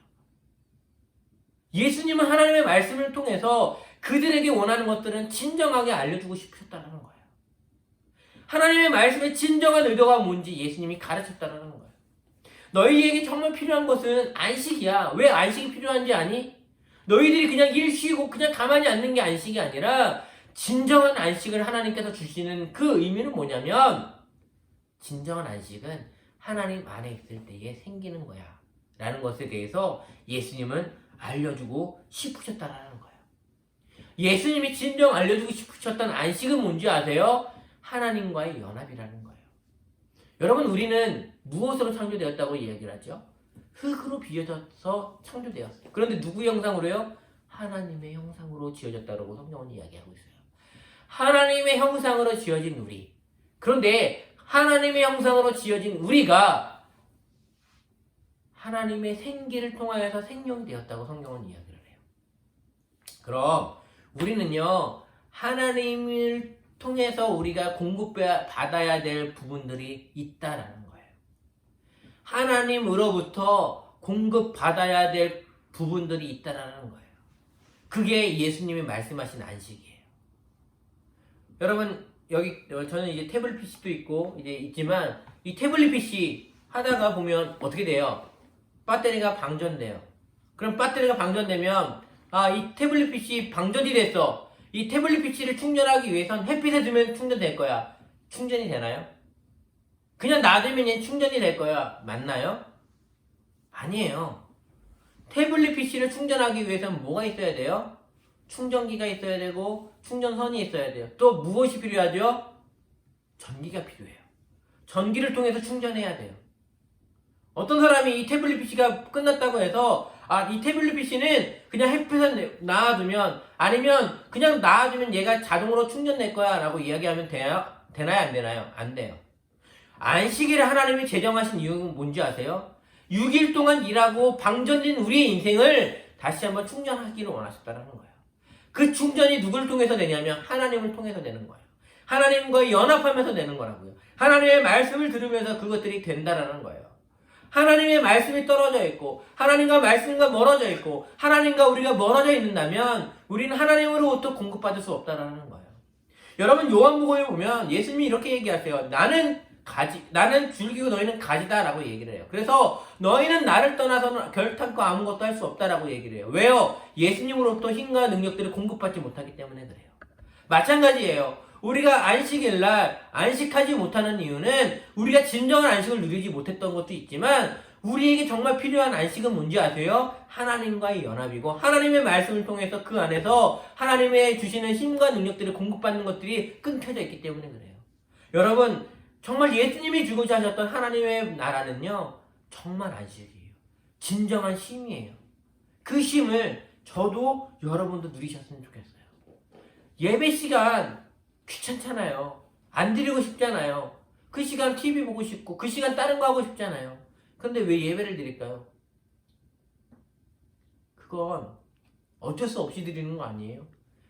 예수님은 하나님의 말씀을 통해서 그들에게 원하는 것들은 진정하게 알려주고 싶으셨다는 거예요. 하나님의 말씀의 진정한 의도가 뭔지 예수님이 가르쳤다는 거예요. 너희에게 정말 필요한 것은 안식이야. 왜 안식이 필요한지 아니? 너희들이 그냥 일 쉬고 그냥 가만히 앉는 게 안식이 아니라 진정한 안식을 하나님께서 주시는 그 의미는 뭐냐면, 진정한 안식은 하나님 안에 있을 때에 생기는 거야 라는 것에 대해서 예수님은 알려주고 싶으셨다는 거예요. 예수님이 진정 알려주고 싶으셨던 안식은 뭔지 아세요? 하나님과의 연합이라는 거예요. 여러분, 우리는 무엇으로 창조되었다고 이야기를 하죠? 흙으로 비어져서 창조되었어요. 그런데 누구 형상으로요? 하나님의 형상으로 지어졌다고 성경은 이야기하고 있어요. 하나님의 형상으로 지어진 우리. 그런데 하나님의 형상으로 지어진 우리가 하나님의 생기를 통하여서 생명이 되었다고 성경은 이야기를 해요. 그럼 우리는요, 하나님을 통해서 우리가 공급받아야 될 부분들이 있다라는 거예요. 하나님으로부터 공급받아야 될 부분들이 있다라는 거예요. 그게 예수님이 말씀하신 안식이에요. 여러분, 여기 저는 이제 태블릿 PC도 있고 이제 있지만, 이 태블릿 PC 하다가 보면 어떻게 돼요? 배터리가 방전돼요. 그럼 배터리가 방전되면 이 태블릿 PC 방전이 됐어. 이 태블릿 PC를 충전하기 위해선 햇빛에 두면 충전될 거야. 충전이 되나요? 그냥 놔두면 충전이 될 거야. 맞나요? 아니에요. 태블릿 PC를 충전하기 위해서는 뭐가 있어야 돼요? 충전기가 있어야 되고 충전선이 있어야 돼요. 또 무엇이 필요하죠? 전기가 필요해요. 전기를 통해서 충전해야 돼요. 어떤 사람이 이 태블릿 PC가 끝났다고 해서 이 태블릿 PC는 그냥 햇빛에 놔두면 아니면 그냥 놔두면 얘가 자동으로 충전될 거야 라고 이야기하면 되나요? 안 되나요? 안 돼요. 안식일에 하나님이 제정하신 이유는 뭔지 아세요? 6일 동안 일하고 방전된 우리의 인생을 다시 한번 충전하기를 원하셨다는 거예요. 그 충전이 누굴 통해서 되냐면 하나님을 통해서 되는 거예요. 하나님과 연합하면서 되는 거라고요. 하나님의 말씀을 들으면서 그것들이 된다라는 거예요. 하나님의 말씀이 떨어져 있고 하나님과 말씀과 멀어져 있고 하나님과 우리가 멀어져 있는다면 우리는 하나님으로부터 공급받을 수 없다라는 거예요. 여러분 요한복음에 보면 예수님이 이렇게 얘기하세요. 나는 줄기고 너희는 가지다라고 얘기를 해요. 그래서 너희는 나를 떠나서는 결탄코 아무것도 할 수 없다라고 얘기를 해요. 왜요? 예수님으로부터 힘과 능력들을 공급받지 못하기 때문에 그래요. 마찬가지예요. 우리가 안식일날 안식하지 못하는 이유는 우리가 진정한 안식을 누리지 못했던 것도 있지만 우리에게 정말 필요한 안식은 뭔지 아세요? 하나님과의 연합이고 하나님의 말씀을 통해서 그 안에서 하나님의 주시는 힘과 능력들을 공급받는 것들이 끊겨져 있기 때문에 그래요. 여러분 정말 예수님이 주고자 하셨던 하나님의 나라는요 정말 안식이에요. 진정한 쉼이에요. 그 쉼을 저도 여러분도 누리셨으면 좋겠어요. 예배 시간 귀찮잖아요. 안 드리고 싶잖아요. 그 시간 TV 보고 싶고 그 시간 다른 거 하고 싶잖아요. 근데 왜 예배를 드릴까요? 그건 어쩔 수 없이 드리는 거 아니에요?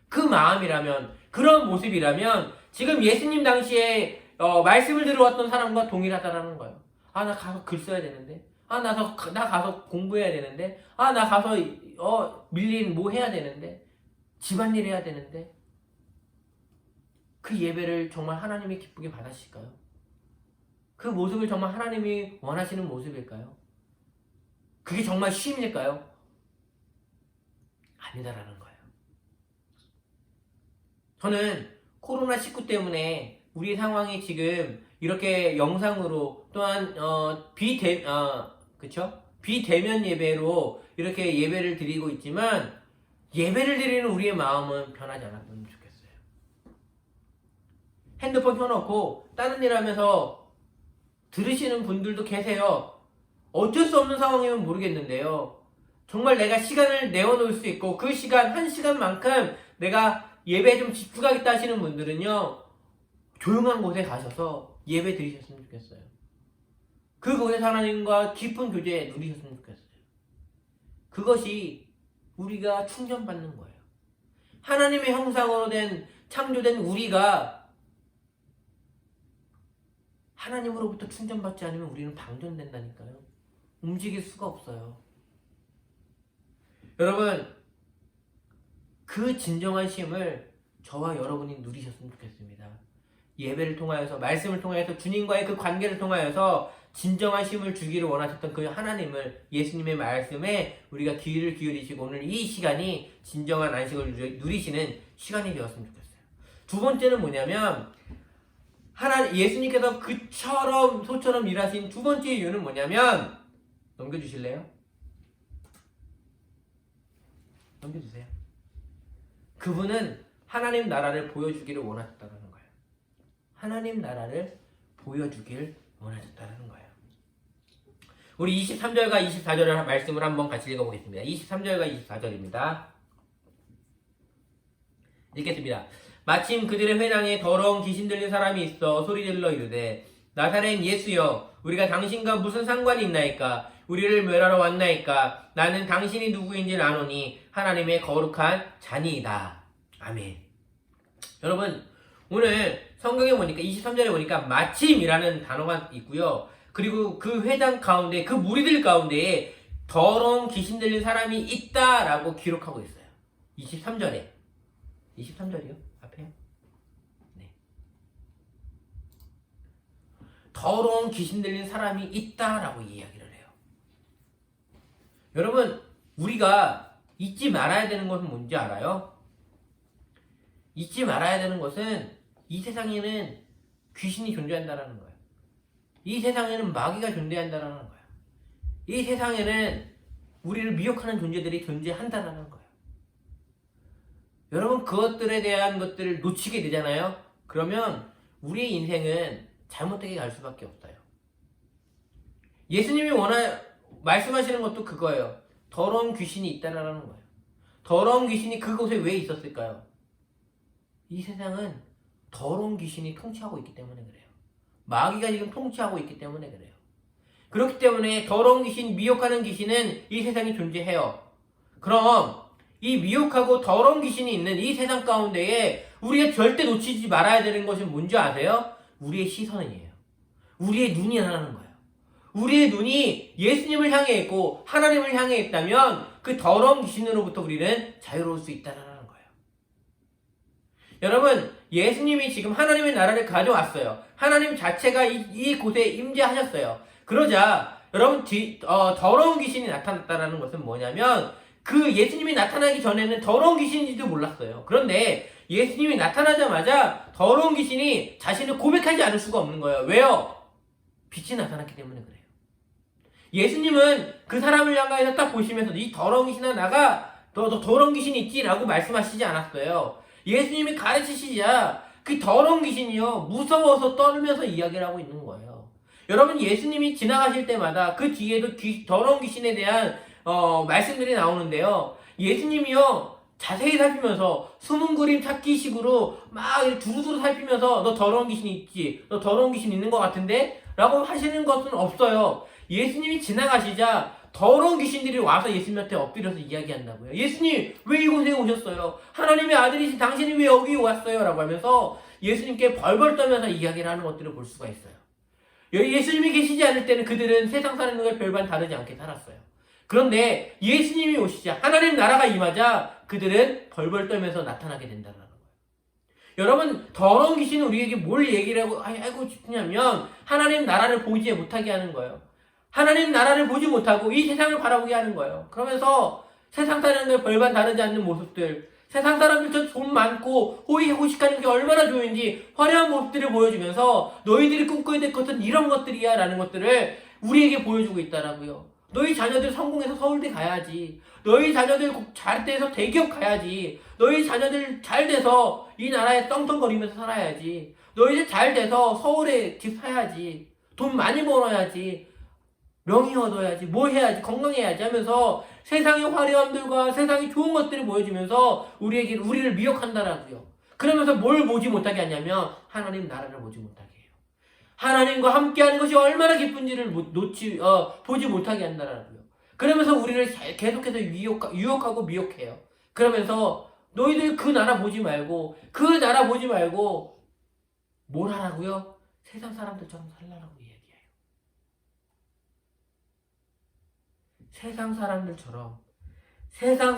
그 마음이라면 그런 모습이라면 지금 예수님 당시에 말씀을 들어왔던 사람과 동일하다라는 거예요. 나 가서 글 써야 되는데 나 가서 공부해야 되는데 나 가서 밀린 뭐 해야 되는데 집안일 해야 되는데 그 예배를 정말 하나님이 기쁘게 받으실까요? 그 모습을 정말 하나님이 원하시는 모습일까요? 그게 정말 쉼일까요? 아니다라는 거예요. 저는 코로나19 때문에 우리 상황이 지금 이렇게 영상으로 또한 비대면 예배로 이렇게 예배를 드리고 있지만 예배를 드리는 우리의 마음은 변하지 않았으면 좋겠어요. 핸드폰 켜놓고 다른 일 하면서 들으시는 분들도 계세요. 어쩔 수 없는 상황이면 모르겠는데요. 정말 내가 시간을 내어놓을 수 있고 그 시간, 한 시간만큼 내가 예배에 좀 집중하겠다 하시는 분들은요. 조용한 곳에 가셔서 예배 드리셨으면 좋겠어요. 그곳에서 하나님과 깊은 교제 누리셨으면 좋겠어요. 그것이 우리가 충전받는 거예요. 하나님의 형상으로 창조된 우리가 하나님으로부터 충전받지 않으면 우리는 방전된다니까요. 움직일 수가 없어요. 여러분, 그 진정한 쉼을 저와 여러분이 누리셨으면 좋겠습니다. 예배를 통하여서, 말씀을 통하여서, 주님과의 그 관계를 통하여서 진정한 쉼을 주기를 원하셨던 그 하나님을 예수님의 말씀에 우리가 귀를 기울이시고 오늘 이 시간이 진정한 안식을 누리시는 시간이 되었으면 좋겠어요. 두 번째는 뭐냐면 예수님께서 소처럼 일하신 두 번째 이유는 뭐냐면 넘겨주실래요? 넘겨주세요. 그분은 하나님 나라를 보여주기를 원하셨다는 거예요. 하나님 나라를 보여주길 원하셨다는 거예요. 우리 23절과 24절의 말씀을 한번 같이 읽어보겠습니다. 23절과 24절입니다. 읽겠습니다. 마침 그들의 회당에 더러운 귀신 들린 사람이 있어 소리질러 이르되 나사렛 예수여 우리가 당신과 무슨 상관이 있나이까 우리를 멸하러 왔나이까 나는 당신이 누구인지 아노니 하나님의 거룩한 자니이다. 아멘. 여러분 오늘 성경에 보니까 23절에 보니까 마침이라는 단어가 있고요. 그리고 그 회당 가운데 그 무리들 가운데에 더러운 귀신 들린 사람이 있다라고 기록하고 있어요. 23절에 23절이요? 앞에요? 네. 더러운 귀신 들린 사람이 있다라고 이야기를 해요. 여러분 우리가 잊지 말아야 되는 것은 뭔지 알아요? 잊지 말아야 되는 것은 이 세상에는 귀신이 존재한다는 거예요. 이 세상에는 마귀가 존재한다는 거예요. 이 세상에는 우리를 미혹하는 존재들이 존재한다는 거예요. 여러분 그것들에 대한 것들을 놓치게 되잖아요. 그러면 우리의 인생은 잘못되게 갈 수밖에 없어요. 예수님이 말씀하시는 것도 그거예요. 더러운 귀신이 있다라는 거예요. 더러운 귀신이 그곳에 왜 있었을까요? 이 세상은 더러운 귀신이 통치하고 있기 때문에 그래요. 마귀가 지금 통치하고 있기 때문에 그래요. 그렇기 때문에 더러운 귀신, 미혹하는 귀신은 이 세상에 존재해요. 그럼 이 미혹하고 더러운 귀신이 있는 이 세상 가운데에 우리가 절대 놓치지 말아야 되는 것이 뭔지 아세요? 우리의 시선이에요. 우리의 눈이 하나는 거예요. 우리의 눈이 예수님을 향해 있고 하나님을 향해 있다면 그 더러운 귀신으로부터 우리는 자유로울 수 있다는 거예요. 여러분, 예수님이 지금 하나님의 나라를 가져왔어요. 하나님 자체가 이곳에 임재하셨어요. 그러자 여러분 더러운 귀신이 나타났다는 것은 뭐냐면 그 예수님이 나타나기 전에는 더러운 귀신인지도 몰랐어요. 그런데 예수님이 나타나자마자 더러운 귀신이 자신을 고백하지 않을 수가 없는 거예요. 왜요? 빛이 나타났기 때문에 그래요. 예수님은 그 사람을 향해서 딱 보시면서 이 더러운 귀신아 나가 너 더러운 귀신이 있지? 라고 말씀하시지 않았어요. 예수님이 가르치시자 그 더러운 귀신이요 무서워서 떨면서 이야기를 하고 있는 거예요. 여러분 예수님이 지나가실 때마다 그 뒤에도 더러운 귀신에 대한 말씀들이 나오는데요. 예수님이요 자세히 살피면서 숨은 그림 찾기식으로 막 두루두루 살피면서 너 더러운 귀신이 있지? 너 더러운 귀신 있는 것 같은데? 라고 하시는 것은 없어요. 예수님이 지나가시자 더러운 귀신들이 와서 예수님한테 엎드려서 이야기한다고요. 예수님 왜 이곳에 오셨어요? 하나님의 아들이신 당신이 왜 여기 왔어요? 라고 하면서 예수님께 벌벌 떨면서 이야기를 하는 것들을 볼 수가 있어요. 예수님이 계시지 않을 때는 그들은 세상 사람들과 별반 다르지 않게 살았어요. 그런데 예수님이 오시자 하나님 나라가 임하자 그들은 벌벌 떨면서 나타나게 된다는 거예요. 여러분 더러운 귀신은 우리에게 뭘 얘기를 하고 싶냐면 하나님 나라를 보지 못하게 하는 거예요. 하나님 나라를 보지 못하고 이 세상을 바라보게 하는 거예요. 그러면서 세상 사람들 별반 다르지 않는 모습들, 세상 사람들처럼 돈 많고 호의호식하는 게 얼마나 좋은지 화려한 모습들을 보여주면서 너희들이 꿈꿔야 될 것은 이런 것들이야 라는 것들을 우리에게 보여주고 있다라고요. 너희 자녀들 성공해서 서울대 가야지. 너희 자녀들 잘 돼서 대기업 가야지. 너희 자녀들 잘 돼서 이 나라에 떵떵거리면서 살아야지. 너희들 잘 돼서 서울에 집 사야지. 돈 많이 벌어야지. 명예 얻어야지. 뭐 해야지. 건강해야지 하면서 세상의 화려함들과 세상의 좋은 것들을 보여주면서 우리를 미혹한다라고요. 그러면서 뭘 보지 못하게 하냐면 하나님 나라를 보지 못하게 해요. 하나님과 함께하는 것이 얼마나 기쁜지를 보지 못하게 한다라고요. 그러면서 우리를 계속해서 유혹하고 미혹해요. 그러면서 너희들 그 나라 보지 말고 뭘 하라고요? 세상 사람들처럼 살라라고 얘기해요. 세상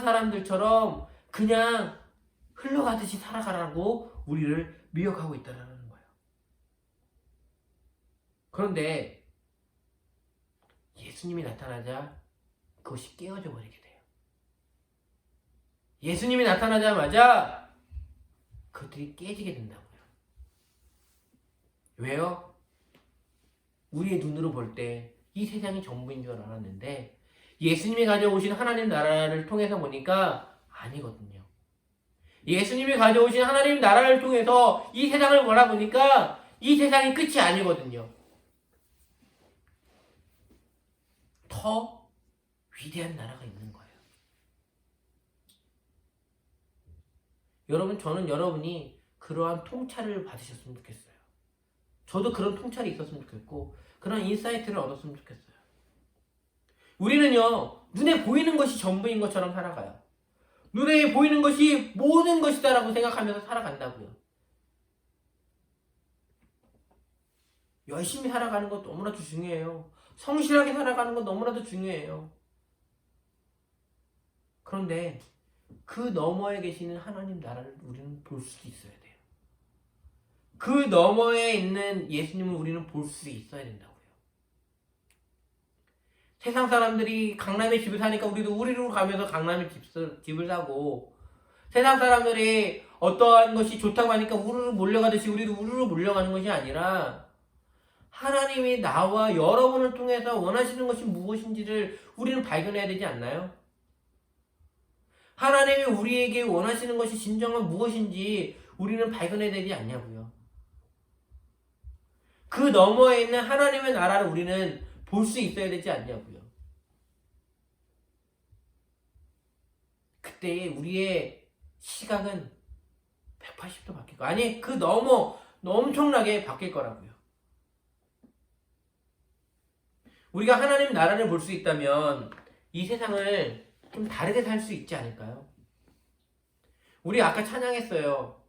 사람들처럼 그냥 흘러가듯이 살아가라고 우리를 미혹하고 있다는 거예요. 그런데 예수님이 나타나자 그것이 깨어져 버리게 돼요. 예수님이 나타나자마자 그것들이 깨지게 된다고요. 왜요? 우리의 눈으로 볼 때 이 세상이 전부인 줄 알았는데 예수님이 가져오신 하나님 나라를 통해서 보니까 아니거든요. 예수님이 가져오신 하나님 나라를 통해서 이 세상을 바라보니까 이 세상이 끝이 아니거든요. 더 위대한 나라가 있는 거예요. 여러분, 저는 여러분이 그러한 통찰을 받으셨으면 좋겠어요. 저도 그런 통찰이 있었으면 좋겠고 그런 인사이트를 얻었으면 좋겠어요. 우리는요 눈에 보이는 것이 전부인 것처럼 살아가요. 눈에 보이는 것이 모든 것이다라고 생각하면서 살아간다고요. 열심히 살아가는 것 너무나도 중요해요. 성실하게 살아가는 것 너무나도 중요해요. 그런데 그 너머에 계시는 하나님 나라를 우리는 볼 수 있어야 돼요. 그 너머에 있는 예수님을 우리는 볼 수 있어야 된다고요. 세상 사람들이 강남에 집을 사니까 우리도 우리로 가면서 강남에 집을 사고, 세상 사람들이 어떠한 것이 좋다고 하니까 우르르 몰려가듯이 우리도 우르르 몰려가는 것이 아니라 하나님이 나와 여러분을 통해서 원하시는 것이 무엇인지를 우리는 발견해야 되지 않나요? 하나님이 우리에게 원하시는 것이 진정한 무엇인지 우리는 발견해야 되지 않냐고요. 그 너머에 있는 하나님의 나라를 우리는 볼 수 있어야 되지 않냐고요. 그때 우리의 시각은 180도 바뀔 거. 아니, 그 엄청나게 바뀔 거라고요. 우리가 하나님 나라를 볼 수 있다면 이 세상을 좀 다르게 살 수 있지 않을까요? 우리 아까 찬양했어요.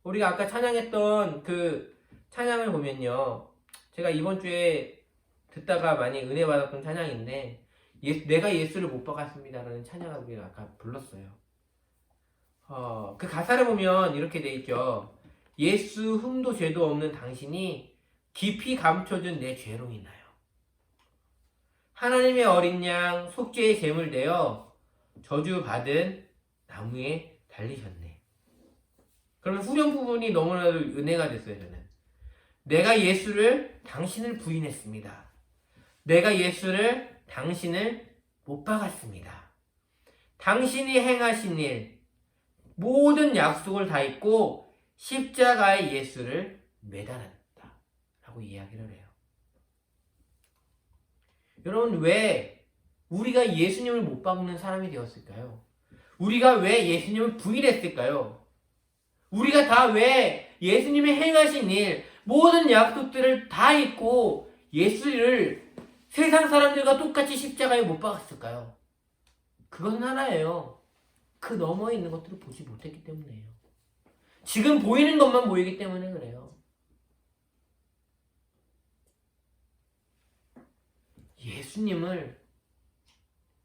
우리가 아까 찬양했던 그 찬양을 보면요. 제가 이번 주에 듣다가 많이 은혜 받았던 찬양인데 내가 예수를 못 박았습니다라는 찬양을 우리가 아까 불렀어요. 그 가사를 보면 이렇게 돼 있죠. 예수 흠도 죄도 없는 당신이 깊이 감춰준 내 죄로 인하여 하나님의 어린 양 속죄의 제물 되어 저주받은 나무에 달리셨네. 그러면 후렴 부분이 너무나도 은혜가 됐어요. 저는 내가 예수를 당신을 부인했습니다. 내가 예수를 당신을 못 박았습니다. 당신이 행하신 일 모든 약속을 다 잊고 십자가에 예수를 매달았다 라고 이야기를 해요. 여러분, 왜 우리가 예수님을 못 박는 사람이 되었을까요? 우리가 왜 예수님을 부인했을까요? 우리가 다 왜 예수님이 행하신 일 모든 약속들을 다 잊고 예수를 세상 사람들과 똑같이 십자가에 못 박았을까요? 그건 하나예요. 그 너머에 있는 것들을 보지 못했기 때문이에요. 지금 보이는 것만 보이기 때문에 그래요.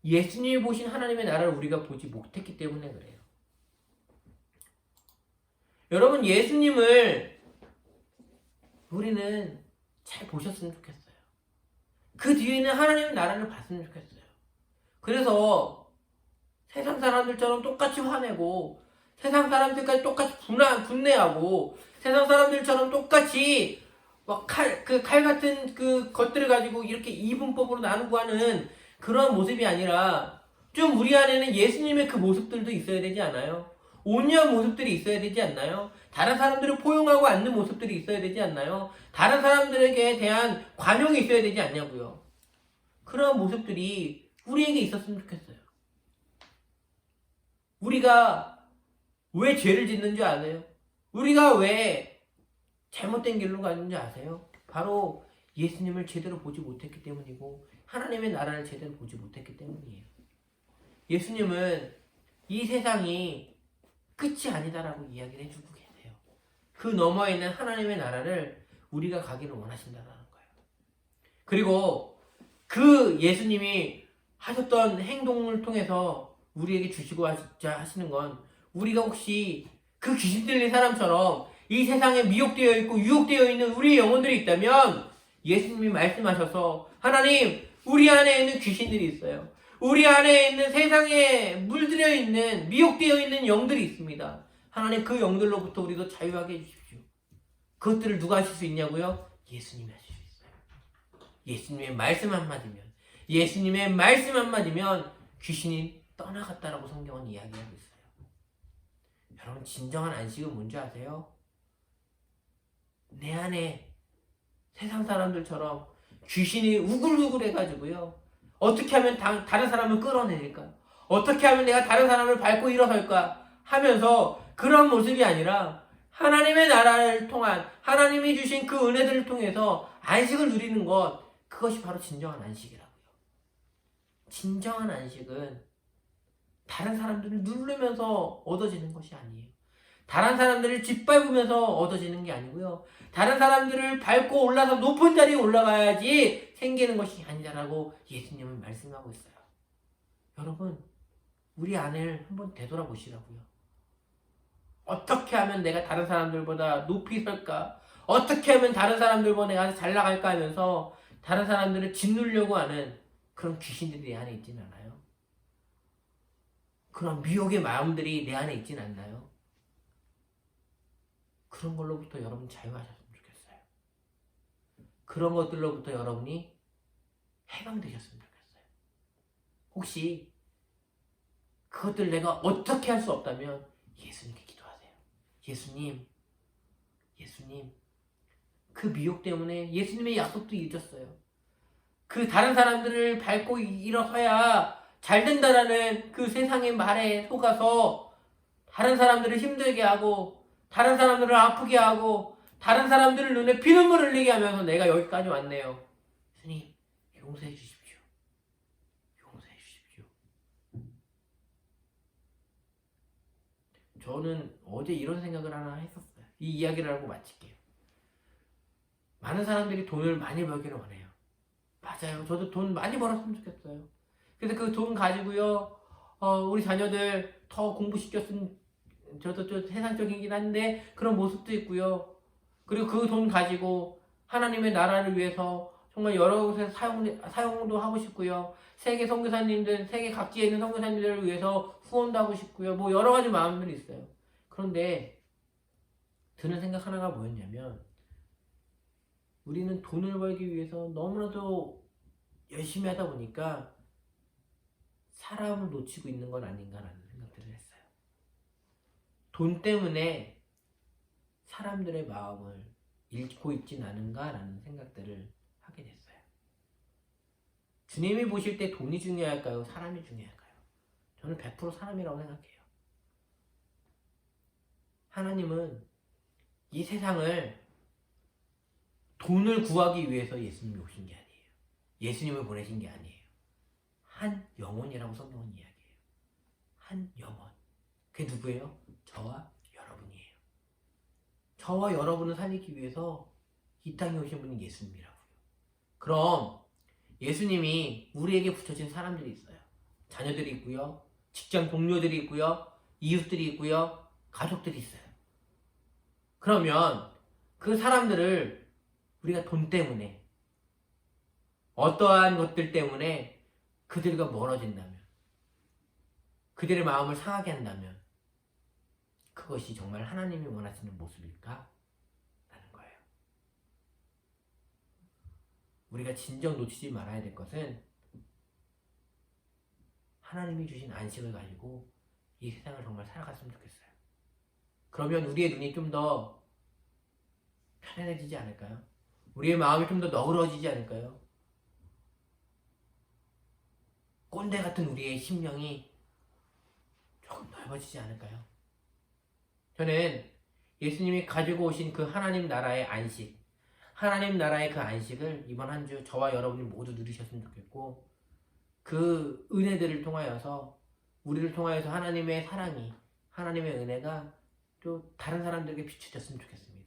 예수님이 보신 하나님의 나라를 우리가 보지 못했기 때문에 그래요. 여러분, 예수님을 우리는 잘 보셨으면 좋겠어요. 그 뒤에는 하나님의 나라를 봤으면 좋겠어요. 그래서 세상 사람들처럼 똑같이 화내고 세상 사람들까지 똑같이 분내하고 세상 사람들처럼 똑같이 칼 같은 그 것들을 가지고 이렇게 이분법으로 나누고 하는 그런 모습이 아니라 좀 우리 안에는 예수님의 그 모습들도 있어야 되지 않아요? 온유한 모습들이 있어야 되지 않나요? 다른 사람들을 포용하고 앉는 모습들이 있어야 되지 않나요? 다른 사람들에게 대한 관용이 있어야 되지 않냐고요. 그런 모습들이 우리에게 있었으면 좋겠어요. 우리가 왜 죄를 짓는 줄 아세요? 우리가 왜 잘못된 길로 가는 줄 아세요? 바로 예수님을 제대로 보지 못했기 때문이고 하나님의 나라를 제대로 보지 못했기 때문이에요. 예수님은 이 세상이 끝이 아니다라고 이야기를 해주고 계세요. 그 너머에 있는 하나님의 나라를 우리가 가기를 원하신다는 거예요. 그리고 그 예수님이 하셨던 행동을 통해서 우리에게 주시고 하시는 건 우리가 혹시 그 귀신 들린 사람처럼 이 세상에 미혹되어 있고 유혹되어 있는 우리의 영혼들이 있다면 예수님이 말씀하셔서 하나님, 우리 안에 있는 귀신들이 있어요. 우리 안에 있는 세상에 물들여 있는 미혹되어 있는 영들이 있습니다. 하나님, 그 영들로부터 우리도 자유하게 해주십시오. 그것들을 누가 하실 수 있냐고요? 예수님이 하실 수 있어요. 예수님의 말씀 한마디면 귀신이 떠나갔다라고 성경은 이야기하고 있어요. 여러분, 진정한 안식은 뭔지 아세요? 내 안에 세상 사람들처럼 귀신이 우글우글 해가지고요. 어떻게 하면 다른 사람을 끌어내릴까? 어떻게 하면 내가 다른 사람을 밟고 일어설까? 하면서 그런 모습이 아니라 하나님의 나라를 통한 하나님이 주신 그 은혜들을 통해서 안식을 누리는 것, 그것이 바로 진정한 안식이라고요. 진정한 안식은 다른 사람들을 누르면서 얻어지는 것이 아니에요. 다른 사람들을 짓밟으면서 얻어지는 게 아니고요. 다른 사람들을 밟고 올라서 높은 자리에 올라가야지 생기는 것이 아니다라고 예수님은 말씀하고 있어요. 여러분, 우리 안을 한번 되돌아보시라고요. 어떻게 하면 내가 다른 사람들보다 높이 설까? 어떻게 하면 다른 사람들보다 내가 잘 나갈까 하면서 다른 사람들을 짓누르려고 하는 그런 귀신들이 내 안에 있지는 않아요? 그런 미혹의 마음들이 내 안에 있지는 않나요? 그런 걸로부터 여러분 자유하셨으면 좋겠어요. 그런 것들로부터 여러분이 해방되셨으면 좋겠어요. 혹시 그것들 내가 어떻게 할 수 없다면 예수님께 기도하세요. 예수님, 그 미혹 때문에 예수님의 약속도 잊었어요. 그 다른 사람들을 밟고 일어서야 잘 된다라는 그 세상의 말에 속아서 다른 사람들을 힘들게 하고 다른 사람들을 아프게 하고 다른 사람들을 눈에 피눈물 흘리게 하면서 내가 여기까지 왔네요. 주님, 용서해 주십시오. 용서해 주십시오. 저는 어제 이런 생각을 하나 했었어요. 이 이야기를 하고 마칠게요. 많은 사람들이 돈을 많이 벌기를 원해요. 맞아요. 저도 돈 많이 벌었으면 좋겠어요. 그래서 그 돈 가지고요, 우리 자녀들 더 공부시켰으면, 저도 좀 세상적이긴 한데 그런 모습도 있고요. 그리고 그 돈 가지고 하나님의 나라를 위해서 정말 여러 곳에서 사용도 하고 싶고요. 세계 선교사님들, 세계 각지에 있는 선교사님들을 위해서 후원도 하고 싶고요. 뭐 여러 가지 마음들이 있어요. 그런데 드는 생각 하나가 뭐였냐면, 우리는 돈을 벌기 위해서 너무나도 열심히 하다 보니까 사람을 놓치고 있는 건 아닌가라는 생각들을 했어요. 돈 때문에 사람들의 마음을 잃고 있진 않은가라는 생각들을 하게 됐어요. 주님이 보실 때 돈이 중요할까요? 사람이 중요할까요? 저는 100% 사람이라고 생각해요. 하나님은 이 세상을 돈을 구하기 위해서 예수님이 오신 게 아니에요. 예수님을 보내신 게 아니에요. 한 영혼이라고 성경은 이야기해요. 한 영혼. 그게 누구예요? 저와 여러분이에요. 저와 여러분을 살리기 위해서 이 땅에 오신 분이 예수님이라고요. 그럼 예수님이 우리에게 붙여진 사람들이 있어요. 자녀들이 있고요. 직장 동료들이 있고요. 이웃들이 있고요. 가족들이 있어요. 그러면 그 사람들을 우리가 돈 때문에, 어떠한 것들 때문에 그들과 멀어진다면, 그들의 마음을 상하게 한다면 그것이 정말 하나님이 원하시는 모습일까? 라는 거예요. 우리가 진정 놓치지 말아야 될 것은 하나님이 주신 안식을 가지고 이 세상을 정말 살아갔으면 좋겠어요. 그러면 우리의 눈이 좀 더 편안해지지 않을까요? 우리의 마음이 좀 더 너그러지지 않을까요? 꼰대 같은 우리의 심령이 조금 넓어지지 않을까요? 저는 예수님이 가지고 오신 그 하나님 나라의 안식, 하나님 나라의 그 안식을 이번 한 주 저와 여러분이 모두 누리셨으면 좋겠고, 그 은혜들을 통하여서, 우리를 통하여서 하나님의 사랑이, 하나님의 은혜가 또 다른 사람들에게 비추졌으면 좋겠습니다.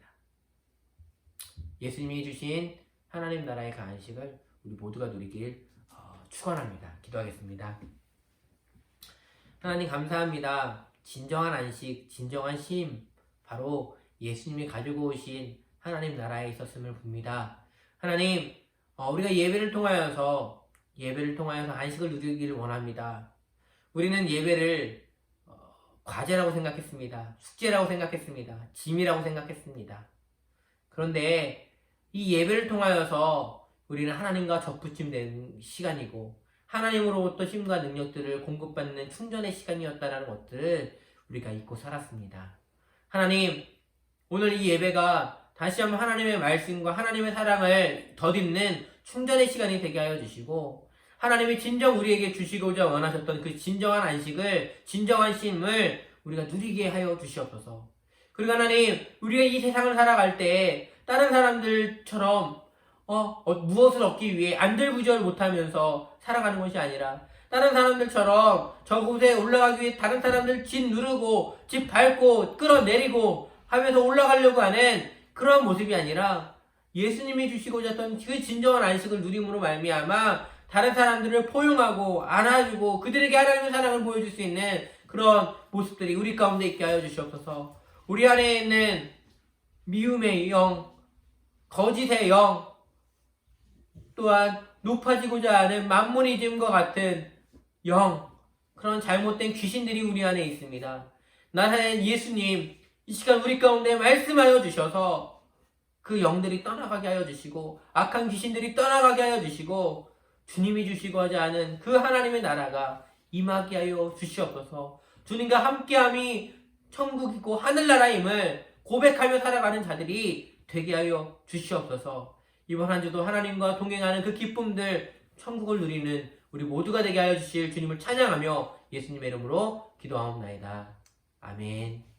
예수님이 주신 하나님 나라의 그 안식을 우리 모두가 누리길 축원합니다. 기도하겠습니다. 하나님 감사합니다. 진정한 안식, 진정한 쉼, 바로 예수님이 가지고 오신 하나님 나라에 있었음을 봅니다. 하나님, 우리가 예배를 통하여서 안식을 누리기를 원합니다. 우리는 예배를 과제라고 생각했습니다. 숙제라고 생각했습니다. 짐이라고 생각했습니다. 그런데 이 예배를 통하여서 우리는 하나님과 접붙임된 시간이고, 하나님으로부터 힘과 능력들을 공급받는 충전의 시간이었다는 것들을 우리가 잊고 살았습니다. 하나님, 오늘 이 예배가 다시 한번 하나님의 말씀과 하나님의 사랑을 덧입는 충전의 시간이 되게 하여 주시고, 하나님이 진정 우리에게 주시고자 원하셨던 그 진정한 안식을, 진정한 쉼을 우리가 누리게 하여 주시옵소서. 그리고 하나님, 우리가 이 세상을 살아갈 때 다른 사람들처럼 무엇을 얻기 위해 안절부절 못하면서 살아가는 것이 아니라, 다른 사람들처럼 저곳에 올라가기 위해 다른 사람들 집 누르고 집 밟고 끌어내리고 하면서 올라가려고 하는 그런 모습이 아니라, 예수님이 주시고자 했던 그 진정한 안식을 누림으로 말미암아 다른 사람들을 포용하고 안아주고 그들에게 하나님의 사랑을 보여줄 수 있는 그런 모습들이 우리 가운데 있게 하여 주시옵소서. 우리 안에 있는 미움의 영, 거짓의 영, 또한 높아지고자 하는 만모니즘과 같은 영, 그런 잘못된 귀신들이 우리 안에 있습니다. 나사렛 예수님, 이 시간 우리 가운데 말씀하여 주셔서 그 영들이 떠나가게 하여 주시고, 악한 귀신들이 떠나가게 하여 주시고, 주님이 주시고자 하는 그 하나님의 나라가 임하게 하여 주시옵소서. 주님과 함께함이 천국이고 하늘나라임을 고백하며 살아가는 자들이 되게 하여 주시옵소서. 이번 한 주도 하나님과 동행하는 그 기쁨들, 천국을 누리는 우리 모두가 되게 하여 주실 주님을 찬양하며 예수님의 이름으로 기도하옵나이다. 아멘.